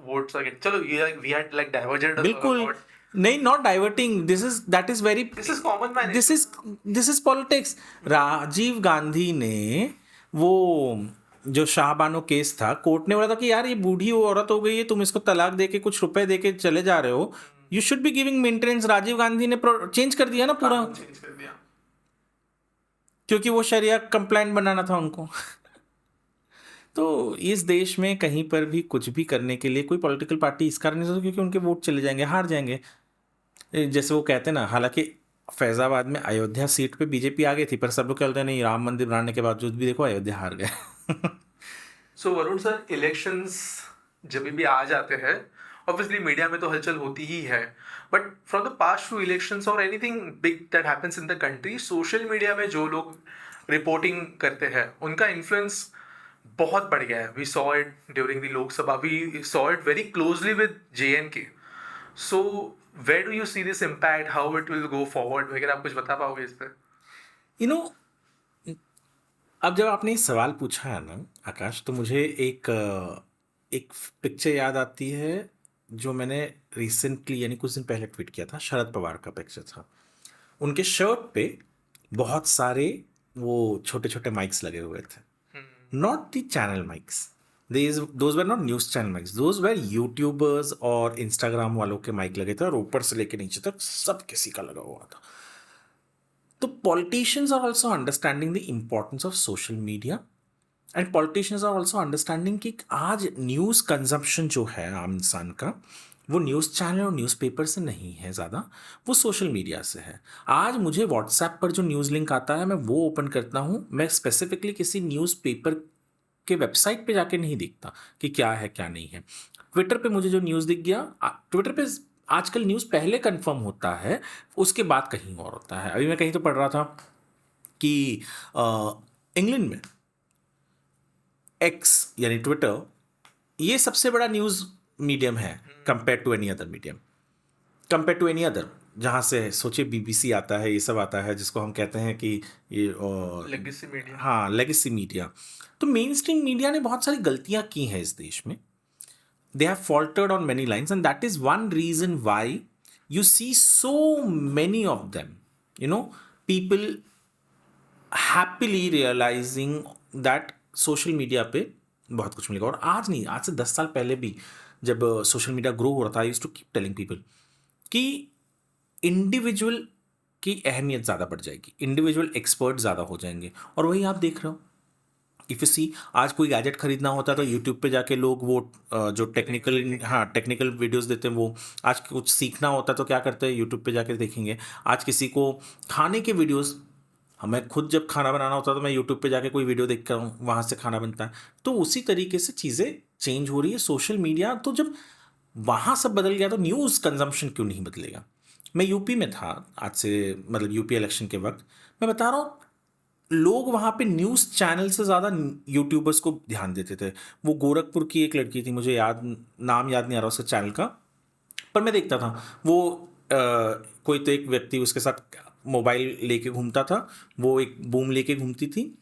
वोट्स अगेन, चलो ये वी हैड लाइक डाइवर्जेंट बिल्कुल नहीं, not diverting, this is that is very, this is common man, this is politics. Rajiv Gandhi ने वो जो शाहबानो केस था, कोर्ट ने बोला था कि यार ये बूढ़ी औरत हो गई है, तुम इसको तलाक दे के कुछ रुपए दे के चले जा रहे हो, you should be giving maintenance. Rajiv Gandhi ने चेंज कर दिया ना पूरा, चेंज कर दिया। क्योंकि वो शरिया कंप्लाइंट बनाना था उनको। तो इस देश में कहीं पर भी कुछ भी करने के लिए कोई पॉलिटिकल पार्टी इस कारण नहीं, क्योंकि उनके वोट चले जाएंगे, हार जाएंगे। जैसे वो कहते हैं ना, हालांकि फैजाबाद में अयोध्या सीट पे बीजेपी आ गई थी, पर सब लोग कहते हैं नहीं, राम मंदिर बनाने के बावजूद भी देखो अयोध्या हार गए। सो वरुण सर, इलेक्शंस जब भी आ जाते हैं, ऑब्वियसली मीडिया में तो हलचल होती ही है, but from the past few elections और anything big that happens in the country, social media में जो लोग रिपोर्टिंग करते हैं उनका इन्फ्लुएंस बहुत बढ़ गया है. We saw it during the Lok Sabha, we saw it very closely with JNK. So where do you see this impact, how it will go forward वगैरह, आप कुछ बता पाओगे इस पर? यू नो, अब जब आपने ये सवाल पूछा है ना आकाश, तो मुझे एक पिक्चर याद आती है जो मैंने रिसेंटली यानी कुछ दिन पहले ट्वीट किया था। शरद पवार का पिक्चर था। उनके शर्ट पे बहुत सारे वो छोटे छोटे माइक्स लगे हुए थे, not the channel mics, those were not news channel mics, those were YouTubers और इंस्टाग्राम वालों के माइक लगे थे, और ऊपर से लेके नीचे तक सब किसी का लगा हुआ था। तो politicians are also understanding the importance of social media, and politicians are also understanding कि आज न्यूज़ कंजम्पशन जो है आम इंसान का, वो न्यूज़ चैनल और न्यूज़पेपर से नहीं है ज़्यादा, वो सोशल मीडिया से है। आज मुझे व्हाट्सएप पर जो न्यूज़ लिंक आता है मैं वो ओपन करता हूँ, मैं स्पेसिफिकली किसी न्यूज़पेपर के वेबसाइट पे जाके नहीं देखता कि क्या है क्या नहीं है। ट्विटर पे मुझे जो न्यूज़ दिख गया, ट्विटर पे आजकल न्यूज़ पहले कंफर्म होता है, उसके बाद कहीं और होता है। अभी मैं कहीं तो पढ़ रहा था कि इंग्लैंड में एक्स यानी ट्विटर, ये सबसे बड़ा न्यूज़ मीडियम है compare to any other medium, compare to any other, जहाँ से सोचिए BBC आता है, ये सब आता है, जिसको हम कहते हैं कि ये लेगेसी मीडिया। हाँ, लेगेसी मीडिया। तो मेन स्ट्रीम मीडिया ने बहुत सारी गलतियाँ की हैं इस देश में। They have faltered on many lines, and that is one reason why you see so many of them, people happily realizing that social media पे बहुत कुछ मिलेगा। और आज नहीं, आज से 10 साल पहले भी जब सोशल मीडिया ग्रो हो रहा था, I used to keep telling people कि इंडिविजुअल की अहमियत ज़्यादा बढ़ जाएगी, इंडिविजुअल एक्सपर्ट ज़्यादा हो जाएंगे। और वही आप देख रहे हो, इफ़ यू सी, आज कोई गैजेट खरीदना होता है तो यूट्यूब पे जाके लोग वो जो टेक्निकल वीडियोस देते हैं, वो आज कुछ सीखना होता है तो क्या करते हैं, यूट्यूब पे जाके देखेंगे। आज किसी को खाने के वीडियोस, हमें खुद जब खाना बनाना होता है तो मैं यूट्यूब पे जाके कोई वीडियो देखता हूँ, वहाँ से खाना बनता है। तो उसी तरीके से चीज़ें चेंज हो रही है। सोशल मीडिया तो जब वहाँ सब बदल गया तो न्यूज़ कंजम्पशन क्यों नहीं बदलेगा। मैं यूपी में था आज से, मतलब यूपी इलेक्शन के वक्त, मैं बता रहा हूँ, लोग वहाँ पे न्यूज़ चैनल से ज़्यादा यूट्यूबर्स को ध्यान देते थे। वो गोरखपुर की एक लड़की थी, मुझे नाम याद नहीं आ रहा उसका चैनल का, पर मैं देखता था वो कोई तो एक व्यक्ति उसके साथ मोबाइल लेके घूमता था, वो एक बूम लेके घूमती थी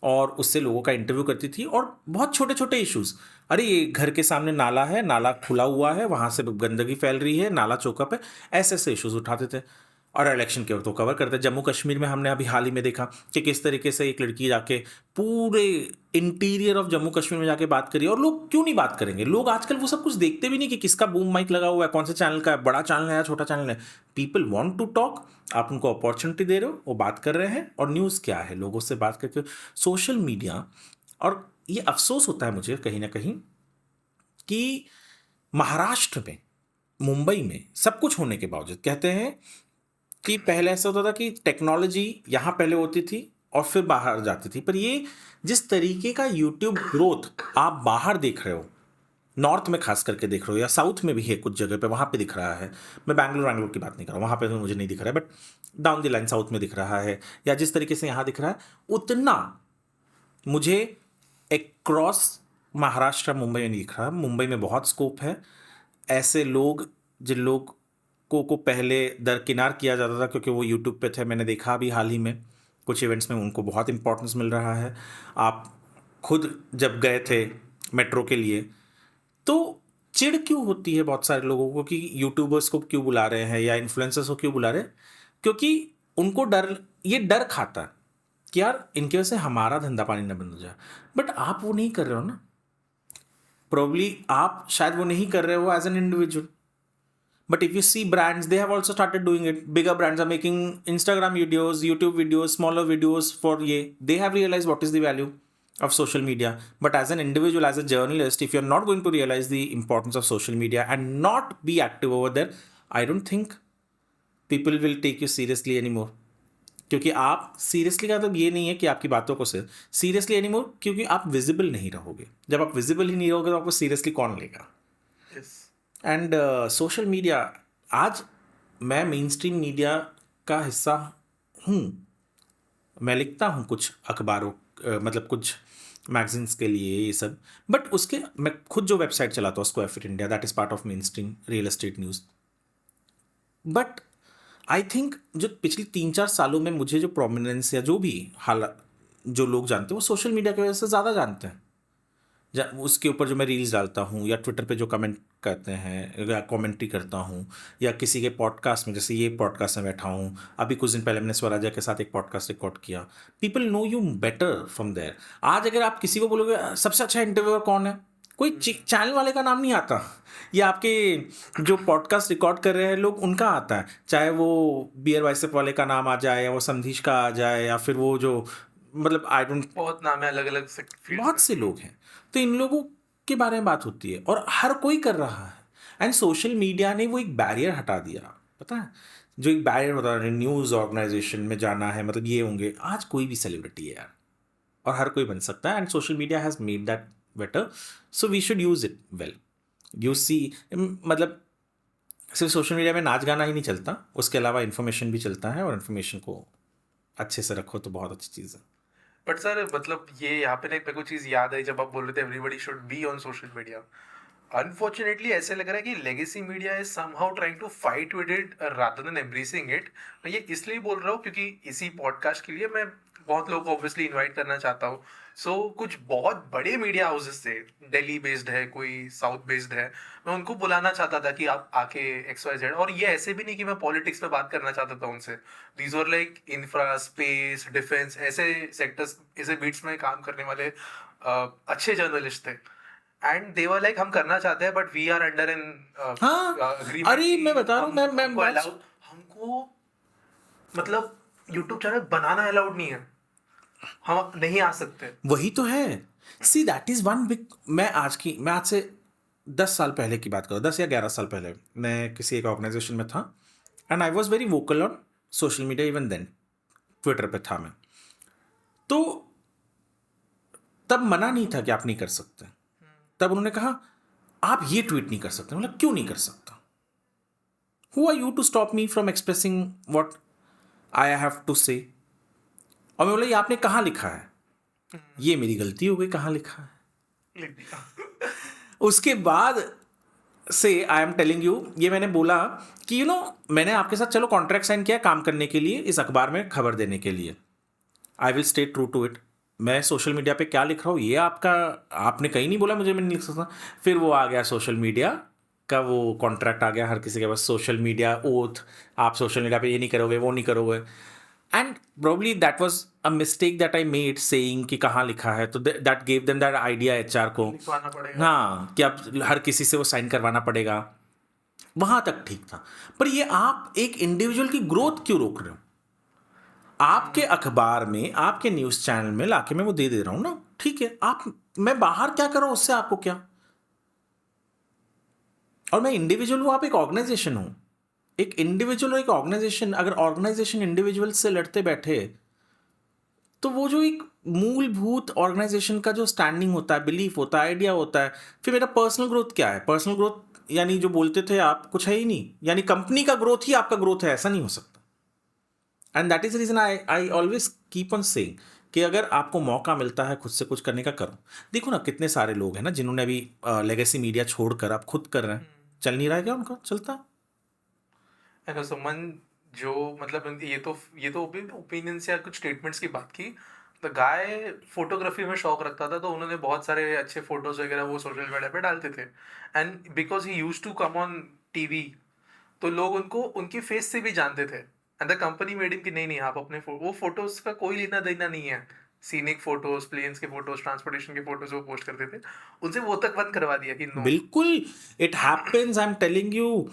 और उससे लोगों का इंटरव्यू करती थी, और बहुत छोटे छोटे इश्यूज़, अरे ये घर के सामने नाला है, नाला खुला हुआ है, वहाँ से गंदगी फैल रही है, नाला चौकअप है, ऐसे ऐसे इश्यूज़ उठाते थे और इलेक्शन के वक्त तो कवर करते। जम्मू कश्मीर में हमने अभी हाल ही में देखा कि किस तरीके से एक लड़की जाके पूरे इंटीरियर ऑफ जम्मू कश्मीर में जाके बात करी। और लोग क्यों नहीं बात करेंगे, लोग आजकल वो सब कुछ देखते भी नहीं कि किसका बूम माइक लगा हुआ है, कौन से चैनल का है, बड़ा चैनल है या छोटा चैनल है। पीपल वॉन्ट टू टॉक, आप उनको अपॉर्चुनिटी दे रहे हो, वो बात कर रहे हैं। और न्यूज़ क्या है, लोगों से बात करके सोशल मीडिया। और ये अफसोस होता है मुझे कहीं ना कहीं कि महाराष्ट्र में, मुंबई में सब कुछ होने के बावजूद कहते हैं कि पहले ऐसा होता था कि टेक्नोलॉजी यहाँ पहले होती थी और फिर बाहर जाती थी, पर ये जिस तरीके का यूट्यूब ग्रोथ आप बाहर देख रहे हो, नॉर्थ में खास करके देख रहे हो, या साउथ में भी है कुछ जगह पे, वहाँ पे दिख रहा है। मैं बैंगलोर की बात नहीं कर रहा हूँ, वहाँ पे तो मुझे नहीं दिख रहा है, but down the line south में दिख रहा है, या जिस तरीके से यहाँ दिख रहा है, उतना मुझे क्रॉस महाराष्ट्र मुंबई में नहीं दिख रहा। मुंबई में बहुत स्कोप है। ऐसे लोग जिन लोग को पहले दरकिनार किया जाता था क्योंकि वो यूट्यूब पे थे, मैंने देखा अभी हाल ही में कुछ इवेंट्स में उनको बहुत इंपॉर्टेंस मिल रहा है। आप खुद जब गए थे मेट्रो के लिए तो चिढ़ क्यों होती है बहुत सारे लोगों को कि यूट्यूबर्स को क्यों बुला रहे हैं या इन्फ्लुएंसर्स को क्यों बुला रहे हैं, क्योंकि उनको ये डर खाता है कि यार इनकी वजह से हमारा धंधा पानी न बंद हो जाए। बट आप वो नहीं कर रहे हो ना, प्रोबेबली आप शायद वो नहीं कर रहे हो as an individual. But if you see brands, they have also started doing it. Bigger brands are making Instagram videos, YouTube videos, smaller videos for ye. They have realized what is the value of social media. But as an individual, as a journalist, if you're not going to realize the importance of social media and not be active over there, I don't think people will take you seriously any more, क्योंकि आप seriously का मतलब ये नहीं है कि आपकी बातों को से सीरियसली एनी मोर, क्योंकि आप विजिबल नहीं रहोगे। जब आप विजिबल ही नहीं रहोगे तो आपको सीरियसली कौन लेगा। Yes. एंड सोशल मीडिया, आज मैं मेन स्ट्रीम मीडिया का हिस्सा हूँ, मैं लिखता हूँ कुछ अखबारों मतलब कुछ मैगजीन्स के लिए ये सब, बट उसके मैं खुद जो वेबसाइट चलाता हूँ square fit India, that is part of main stream real estate news. But I think जो पिछले 3-4 सालों में मुझे जो प्रोमिनेंस या जो भी हालात जो लोग जानते हैं वो सोशल मीडिया की वजह से ज़्यादा जानते हैं। उसके ऊपर जो मैं रील्स डालता हूँ या ट्विटर पे जो कमेंट करते हैं या कमेंट्री करता हूँ या किसी के पॉडकास्ट में, जैसे ये पॉडकास्ट में बैठा हूँ अभी कुछ दिन पहले मैंने स्वराजा के साथ एक पॉडकास्ट रिकॉर्ड किया, people know you better from there. आज अगर आप किसी को बोलोगे सबसे अच्छा इंटरव्यूअर कौन है, कोई चैनल वाले का नाम नहीं आता, या आपके जो पॉडकास्ट रिकॉर्ड कर रहे हैं लोग उनका आता है, चाहे वो बियर बाइसेप वाले का नाम आ जाए या वो संधीश का आ जाए या फिर वो जो मतलब आई डोंट, बहुत नाम है अलग अलग फील्ड बहुत से लोग हैं। तो इन लोगों के बारे में बात होती है और हर कोई कर रहा है। एंड सोशल मीडिया ने वो एक बैरियर हटा दिया, पता है जो एक बैरियर होता है न्यूज़ ऑर्गेनाइजेशन में जाना है, मतलब ये होंगे, आज कोई भी सेलिब्रिटी है यार और हर कोई बन सकता है। And social media has made that better, so we should use it well. You see, मतलब सिर्फ सोशल मीडिया में नाच गाना ही नहीं चलता, उसके अलावा इन्फॉर्मेशन भी चलता है, और इन्फॉर्मेशन को अच्छे से रखो तो बहुत अच्छी चीज़ है। बट सर मतलब ये यहाँ पे ना मेरे को चीज़ याद आई जब आप बोल रहे थे everybody should be on social media. Unfortunately ऐसे लग रहा है कि legacy media is somehow trying to fight with it rather than embracing it. मैं ये इसलिए बोल रहा हूँ क्योंकि इसी पॉडकास्ट के लिए मैं बहुत लोगों को ऑब्वियसली इनवाइट करना चाहता हूँ। सो कुछ बहुत बड़े मीडिया हाउसेस से, दिल्ली बेस्ड है, कोई साउथ बेस्ड है, मैं उनको बुलाना चाहता था कि आप आके XYZ। और ये ऐसे भी नहीं कि मैं पॉलिटिक्स पे बात करना चाहता था उनसे, these are like infra, space, defence, ऐसे सेक्टर्स, ऐसे बीट्स में काम करने वाले अच्छे जर्नलिस्ट थे। एंड दे वर लाइक हम करना चाहते हैं but we are under an हाँ, अग्रीमेंट। अरे मैं बता रहा हूँ, मैं हमको मतलब यूट्यूब चैनल बनाना अलाउड नहीं है, हम नहीं आ सकते। वही तो है। See that is one big, मैं आज से 10 साल पहले की बात करूँ, 10 या 11 साल पहले मैं किसी एक ऑर्गेनाइजेशन में था and I was very vocal on social media, even then Twitter पे था मैं। तो तब मना नहीं था कि आप नहीं कर सकते, तब उन्होंने कहा आप ये ट्वीट नहीं कर सकते। मतलब क्यों नहीं कर सकता? Who are you to stop me from expressing what I have to say? और मैं बोला ये आपने कहाँ लिखा है? ये मेरी गलती हो गई, कहाँ लिखा है? लिख दिया। उसके बाद से आई एम टेलिंग यू, ये मैंने बोला कि यू नो मैंने आपके साथ चलो कॉन्ट्रैक्ट साइन किया काम करने के लिए, इस अखबार में खबर देने के लिए, I will stay true to it. मैं सोशल मीडिया पे क्या लिख रहा हूँ ये आपका, आपने कहीं नहीं बोला मुझे मैं नहीं लिख सकता। फिर वो आ गया सोशल मीडिया का वो कॉन्ट्रैक्ट आ गया हर किसी के पास, सोशल मीडिया ओथ, आप सोशल मीडिया पे ये नहीं करोगे वो नहीं करोगे। And probably that was a mistake that I made saying कि कहाँ लिखा है, तो that gave them that idea HR को, लिखवाना पड़ेगा। हाँ कि अब हर किसी से वो साइन करवाना पड़ेगा, वहाँ तक ठीक था। पर ये आप एक इंडिविजुअल की ग्रोथ क्यों रोक रहे हो? आपके अखबार में, आपके न्यूज़ चैनल में लाके मैं वो दे रहा हूँ ना, ठीक है, आप मैं बाहर क्या करूँ उससे आपको क्या? और मैं इंडिविजुअल हूँ, आप एक ऑर्गेनाइजेशन हो, एक इंडिविजुअल और एक ऑर्गेनाइजेशन, अगर ऑर्गेनाइजेशन इंडिविजुअल से लड़ते बैठे तो वो जो एक मूलभूत ऑर्गेनाइजेशन का जो स्टैंडिंग होता है, बिलीफ होता है, आइडिया होता है, फिर मेरा पर्सनल ग्रोथ क्या है? पर्सनल ग्रोथ यानी जो बोलते थे आप कुछ है ही नहीं, यानी कंपनी का ग्रोथ ही आपका ग्रोथ है, ऐसा नहीं हो सकता। And that is reason I always keep on saying कि अगर आपको मौका मिलता है खुद से कुछ करने का, करो। देखो ना कितने सारे लोग हैं ना जिन्होंने अभी लेगेसी मीडिया छोड़कर आप खुद कर रहे हैं, चल नहीं रहा है क्या उनका? चलता है ना सुमन, जो मतलब ये तो ओपिनियंस या कुछ स्टेटमेंट्स की बात की। द गाय फोटोग्राफी में शौक रखता था, तो उन्होंने बहुत सारे अच्छे फोटोज वगैरह वो सोशल मीडिया पे डालते थे। And because he used to come on TV, तो लोग उनको उनके फेस से भी जानते थे। And the company made him कि नहीं नहीं आप अपने वो फोटोज का कोई लेना देना नहीं है, सीनिक फोटोज, प्लेन्स के फोटोज, ट्रांसपोर्टेशन के फोटोज वो पोस्ट करते थे, उनसे वो तक बंद करवा दिया कि नो। बिल्कुल, it happens, I am telling you.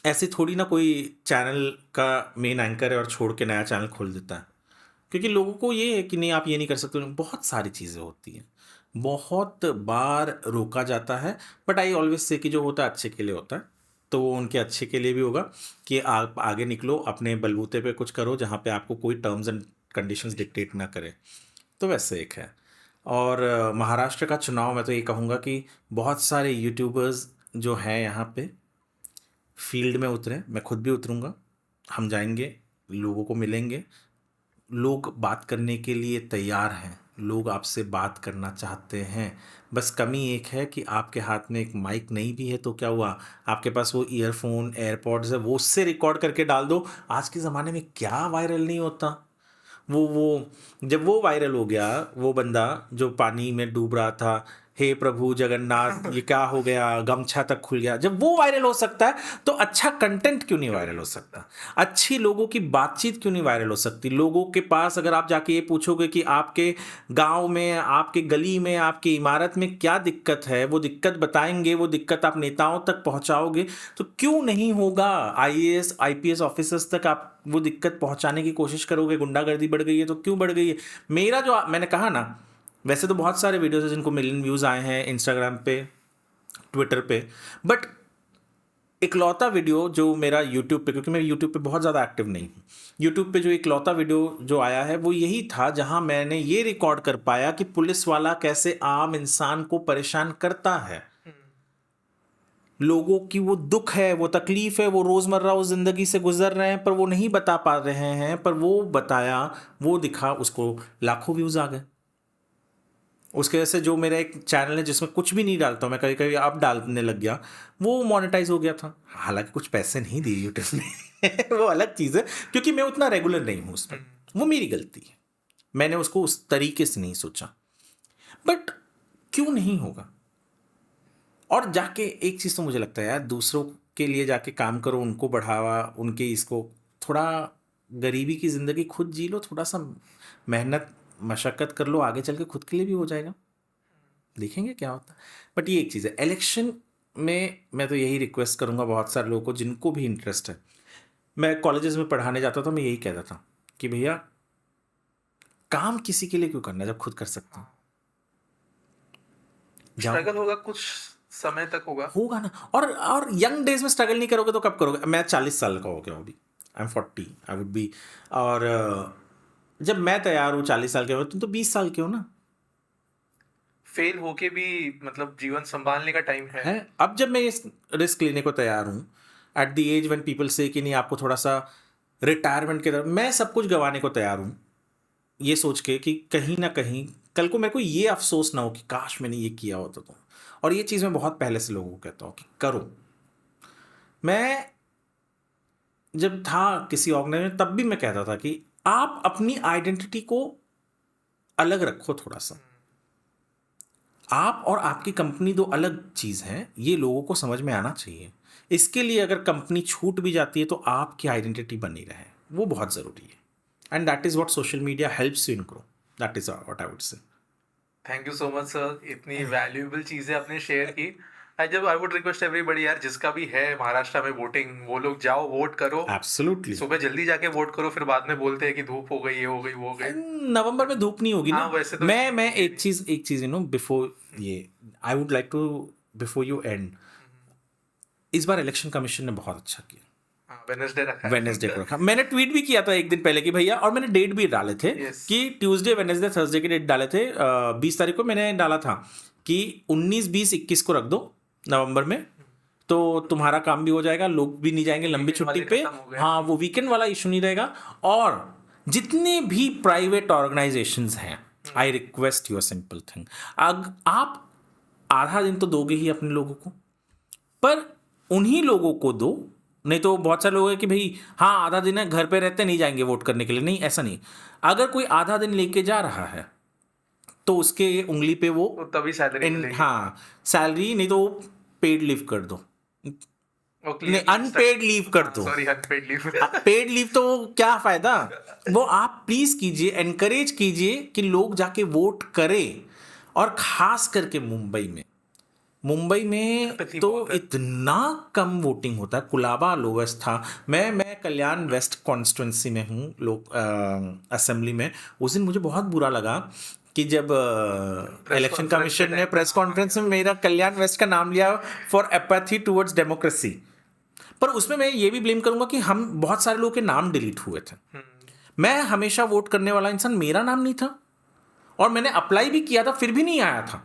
ऐसे थोड़ी ना कोई चैनल का मेन एंकर है और छोड़ के नया चैनल खोल देता है, क्योंकि लोगों को ये है कि नहीं आप ये नहीं कर सकते। बहुत सारी चीज़ें होती हैं, बहुत बार रोका जाता है, बट आई ऑलवेज से कि जो होता है अच्छे के लिए होता है, तो वो उनके अच्छे के लिए भी होगा कि आप आगे निकलो, अपने बलबूते पे कुछ करो जहाँ पे आपको कोई टर्म्स एंड कंडीशंस डिक्टेट ना करे। तो वैसे एक है। और महाराष्ट्र का चुनाव मैं तो ये कहूँगा कि बहुत सारे यूट्यूबर्स जो हैं यहाँ पे फील्ड में उतरे, मैं खुद भी उतरूँगा, हम जाएंगे, लोगों को मिलेंगे, लोग बात करने के लिए तैयार हैं, लोग आपसे बात करना चाहते हैं। बस कमी एक है कि आपके हाथ में एक माइक नहीं भी है तो क्या हुआ, आपके पास वो ईयरफोन एयरपॉड्स है, वो उससे रिकॉर्ड करके डाल दो। आज के ज़माने में क्या वायरल नहीं होता। वो जब वो वायरल हो गया, वो बंदा जो पानी में डूब रहा था, हे प्रभु जगन्नाथ ये क्या हो गया, गमछा तक खुल गया, जब वो वायरल हो सकता है तो अच्छा कंटेंट क्यों नहीं वायरल हो सकता, अच्छी लोगों की बातचीत क्यों नहीं वायरल हो सकती। लोगों के पास अगर आप जाके ये पूछोगे कि आपके गांव में, आपके गली में, आपकी इमारत में क्या दिक्कत है, वो दिक्कत बताएंगे, वो दिक्कत आप नेताओं तक पहुंचाओगे, तो क्यों नहीं होगा। आईएएस आईपीएस ऑफिसर्स तक आप वो दिक्कत पहुंचाने की कोशिश करोगे। गुंडागर्दी बढ़ गई है तो क्यों बढ़ गई है। मेरा जो मैंने कहा ना, वैसे तो बहुत सारे वीडियोस हैं जिनको मिलियन व्यूज़ आए हैं इंस्टाग्राम पे, ट्विटर पे, बट इकलौता वीडियो जो मेरा यूट्यूब पे, क्योंकि मैं यूट्यूब पे बहुत ज़्यादा एक्टिव नहीं हूँ, यूट्यूब पे जो इकलौता वीडियो जो आया है वो यही था जहाँ मैंने ये रिकॉर्ड कर पाया कि पुलिस वाला कैसे आम इंसान को परेशान करता है। लोगों की वो दुख है, वो तकलीफ है, वो रोज़मर्रा उस ज़िंदगी से गुजर रहे हैं पर वो नहीं बता पा रहे हैं, पर वो बताया, वो दिखा, उसको लाखों व्यूज़ आ गए। उसके वजह से जो मेरा एक चैनल है जिसमें कुछ भी नहीं डालता हूँ मैं, कभी कभी अब डालने लग गया, वो मोनेटाइज हो गया था। हालांकि कुछ पैसे नहीं दिए यूट्यूब ने वो अलग चीज़ है, क्योंकि मैं उतना रेगुलर नहीं हूँ उस पर, वो मेरी गलती है, मैंने उसको उस तरीके से नहीं सोचा। बट क्यों नहीं होगा। और जाके एक चीज़ तो मुझे लगता है यार, दूसरों के लिए जाके काम करो, उनको बढ़ावा, उनके इसको थोड़ा गरीबी की ज़िंदगी खुद जी लो, थोड़ा सा मेहनत मशक्क़त कर लो, आगे चल के खुद के लिए भी हो जाएगा, देखेंगे क्या होता है। बट ये एक चीज़ है, इलेक्शन में मैं तो यही रिक्वेस्ट करूँगा बहुत सारे लोगों को जिनको भी इंटरेस्ट है। मैं कॉलेजेस में पढ़ाने जाता था, मैं यही कहता था कि भैया काम किसी के लिए क्यों करना जब खुद कर सकते हैं। स्ट्रगल होगा, कुछ समय तक होगा ना। और यंग डेज में स्ट्रगल नहीं करोगे तो कब करोगे। मैं 40 साल का हो गया अभी, I am 40, I would be. और जब मैं तैयार हूँ 40 साल के हो, तुम तो 20 साल के हो ना। फेल होके भी मतलब जीवन संभालने का टाइम है। अब जब मैं इस रिस्क लेने को तैयार हूँ, at the age when people say कि नहीं आपको थोड़ा सा रिटायरमेंट के तरफ, मैं सब कुछ गंवाने को तैयार हूँ, ये सोच के कि कहीं ना कहीं कल को मेरे को ये अफसोस ना हो कि काश मैंने ये किया होता तो। और ये चीज़ मैं बहुत पहले से लोगों को कहता हूँ कि करो। मैं जब था किसी ऑर्गेनाइजेशन में तब भी मैं कहता था कि आप अपनी आइडेंटिटी को अलग रखो थोड़ा सा। आप और आपकी कंपनी दो अलग चीज़ हैं, ये लोगों को समझ में आना चाहिए। इसके लिए अगर कंपनी छूट भी जाती है तो आपकी आइडेंटिटी बनी रहे, वो बहुत ज़रूरी है। And that is what social media helps you in grow, that is what I would say. Thank you so much sir, इतनी वैल्यूएबल चीज़ें आपने शेयर की। आई वुड रिक्वेस्ट एवरीबॉडी यार, जिसका भी है महाराष्ट्र में वोटिंग, वो लोग जाओ वोट करो। एब्सोल्युटली, सुबह जल्दी जाके वोट करो, फिर बाद में बोलते हैं कि धूप हो गई, ये हो गई, वो हो गई। नवंबर में धूप नहीं होगी ना। वैसे तो मैं एक चीज़ यू नो बिफोर ये, I would like to before you end, इस बार इलेक्शन कमीशन ने बहुत अच्छा किया। वेडनेसडे को रखा। मैंने ट्वीट भी किया था एक दिन पहले कि भैया, और मैंने डेट भी डाले थे कि ट्यूसडे वेडनेसडे थर्सडे के डेट डाले थे। 20 तारीख को मैंने डाला था कि 19, 20, 21 को रख दो नवंबर में, तो तुम्हारा काम भी हो जाएगा, लोग भी नहीं जाएंगे लंबी छुट्टी पे। हाँ, वो वीकेंड वाला इशू नहीं रहेगा। और जितने भी प्राइवेट ऑर्गेनाइजेशंस हैं, I request you a simple thing, आप आधा दिन तो दोगे ही अपने लोगों को, पर उन्हीं लोगों को दो। नहीं तो बहुत सारे लोग हैं कि भाई हाँ आधा दिन है, घर पे रहते नहीं जाएंगे वोट करने के लिए। नहीं, ऐसा नहीं। अगर कोई आधा दिन लेके जा रहा है तो उसके उंगली पे वो तभी सैलरी, हाँ सैलरी, नहीं तो पेड लीव कर दो, नहीं अनपेड लीव कर दो। Sorry, unpaid leave. Paid leave तो क्या फायदा। वो आप प्लीज कीजिए, एनकरेज कीजिए कि लोग जाके वोट करें। और खास करके मुंबई में तो इतना कम वोटिंग होता है। कुलाबा लोवेस्ट था। मैं कल्याण वेस्ट कॉन्स्टिट्यूंसी में हूँ, लोग असेंबली में। उस दिन मुझे बहुत बुरा लगा कि जब इलेक्शन कमीशन ने प्रेस कॉन्फ्रेंस में मेरा कल्याण वेस्ट का नाम लिया फॉर एपैथी टुवर्ड्स डेमोक्रेसी। पर उसमें मैं ये भी ब्लेम करूंगा कि हम बहुत सारे लोगों के नाम डिलीट हुए थे। मैं हमेशा वोट करने वाला इंसान, मेरा नाम नहीं था और मैंने अप्लाई भी किया था फिर भी नहीं आया था।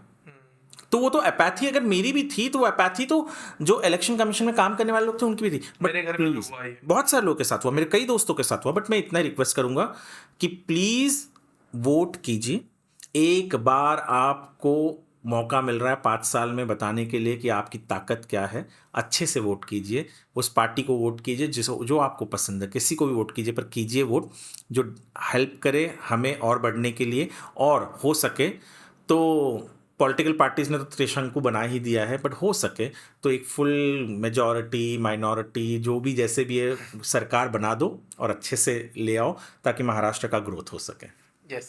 तो वो तो अपैथी अगर मेरी भी थी तो वो अपैथी तो जो इलेक्शन कमीशन में काम करने वाले लोग थे उनकी भी थी। बट मेरे घर में भी प्लीज, हुआ ही। बहुत सारे लोगों के साथ हुआ, मेरे कई दोस्तों के साथ हुआ। बट मैं इतना रिक्वेस्ट करूंगा कि प्लीज वोट कीजिए। एक बार आपको मौका मिल रहा है 5 साल में बताने के लिए कि आपकी ताकत क्या है। अच्छे से वोट कीजिए, उस पार्टी को वोट कीजिए जो आपको पसंद है। किसी को भी वोट कीजिए, पर कीजिए वोट जो हेल्प करे हमें और बढ़ने के लिए। और हो सके तो पॉलिटिकल पार्टीज ने तो त्रिशंकु बना ही दिया है, बट हो सके तो एक फुल मेजॉरिटी माइनॉरिटी जो भी जैसे भी है सरकार बना दो और अच्छे से ले आओ ताकि महाराष्ट्र का ग्रोथ हो सके। Yes.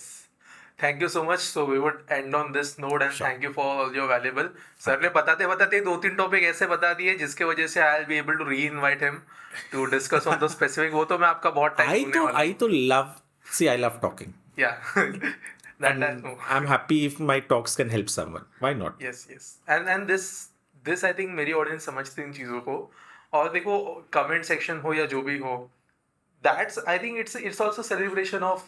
Thank you so much. So we would end on this note and thank you for all your valuable. Sir ने बताते बताते 2-3 टॉपिक ऐसे बता दिए जिसके वजह से I will be able to re-invite him to discuss on the specific. वो तो मैं आपका बहुत टाइम लेने वाला I तो love, see, I love talking. Yeah. That no. I'm happy if my talks can help someone. Why not? Yes, yes. And this I think मेरी audience समझती है इन चीज़ों को। और देखो कमेंट सेक्शन हो या जो भी हो, that's I think it's also celebration of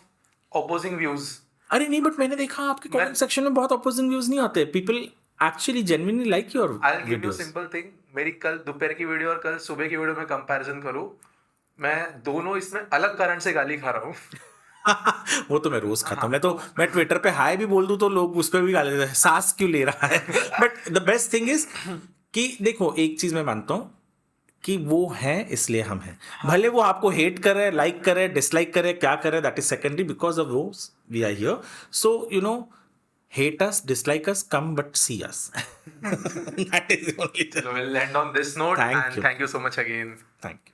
opposing views. अरे नहीं, बट मैंने देखा आपके कमेंट सेक्शन में बहुत ऑपोजिंग व्यूज नहीं आते। People actually genuinely like your I'll give you videos. simple thing. मेरी कल दोपहर की वीडियो और कल सुबह की वीडियो में कंपैरिजन करूँ, मैं दोनों इसमें अलग कारण से गाली खा रहा हूँ। वो तो मैं रोज खाता हूँ। मैं ट्विटर पे हाय भी बोल दूं तो लोग उस पर भी गाली देते हैं, सांस क्यों ले रहा है। But the best thing is कि देखो, एक चीज मैं मानता हूँ कि वो है इसलिए हम हैं। भले वो आपको हेट करे, लाइक करे, डिसलाइक करे, क्या करे, that is secondary. Because of those we are here. So you know, hate us, dislike us, come but see us. That is the only thing. So we'll end on this note Thank and you. thank you so much again. Thank you.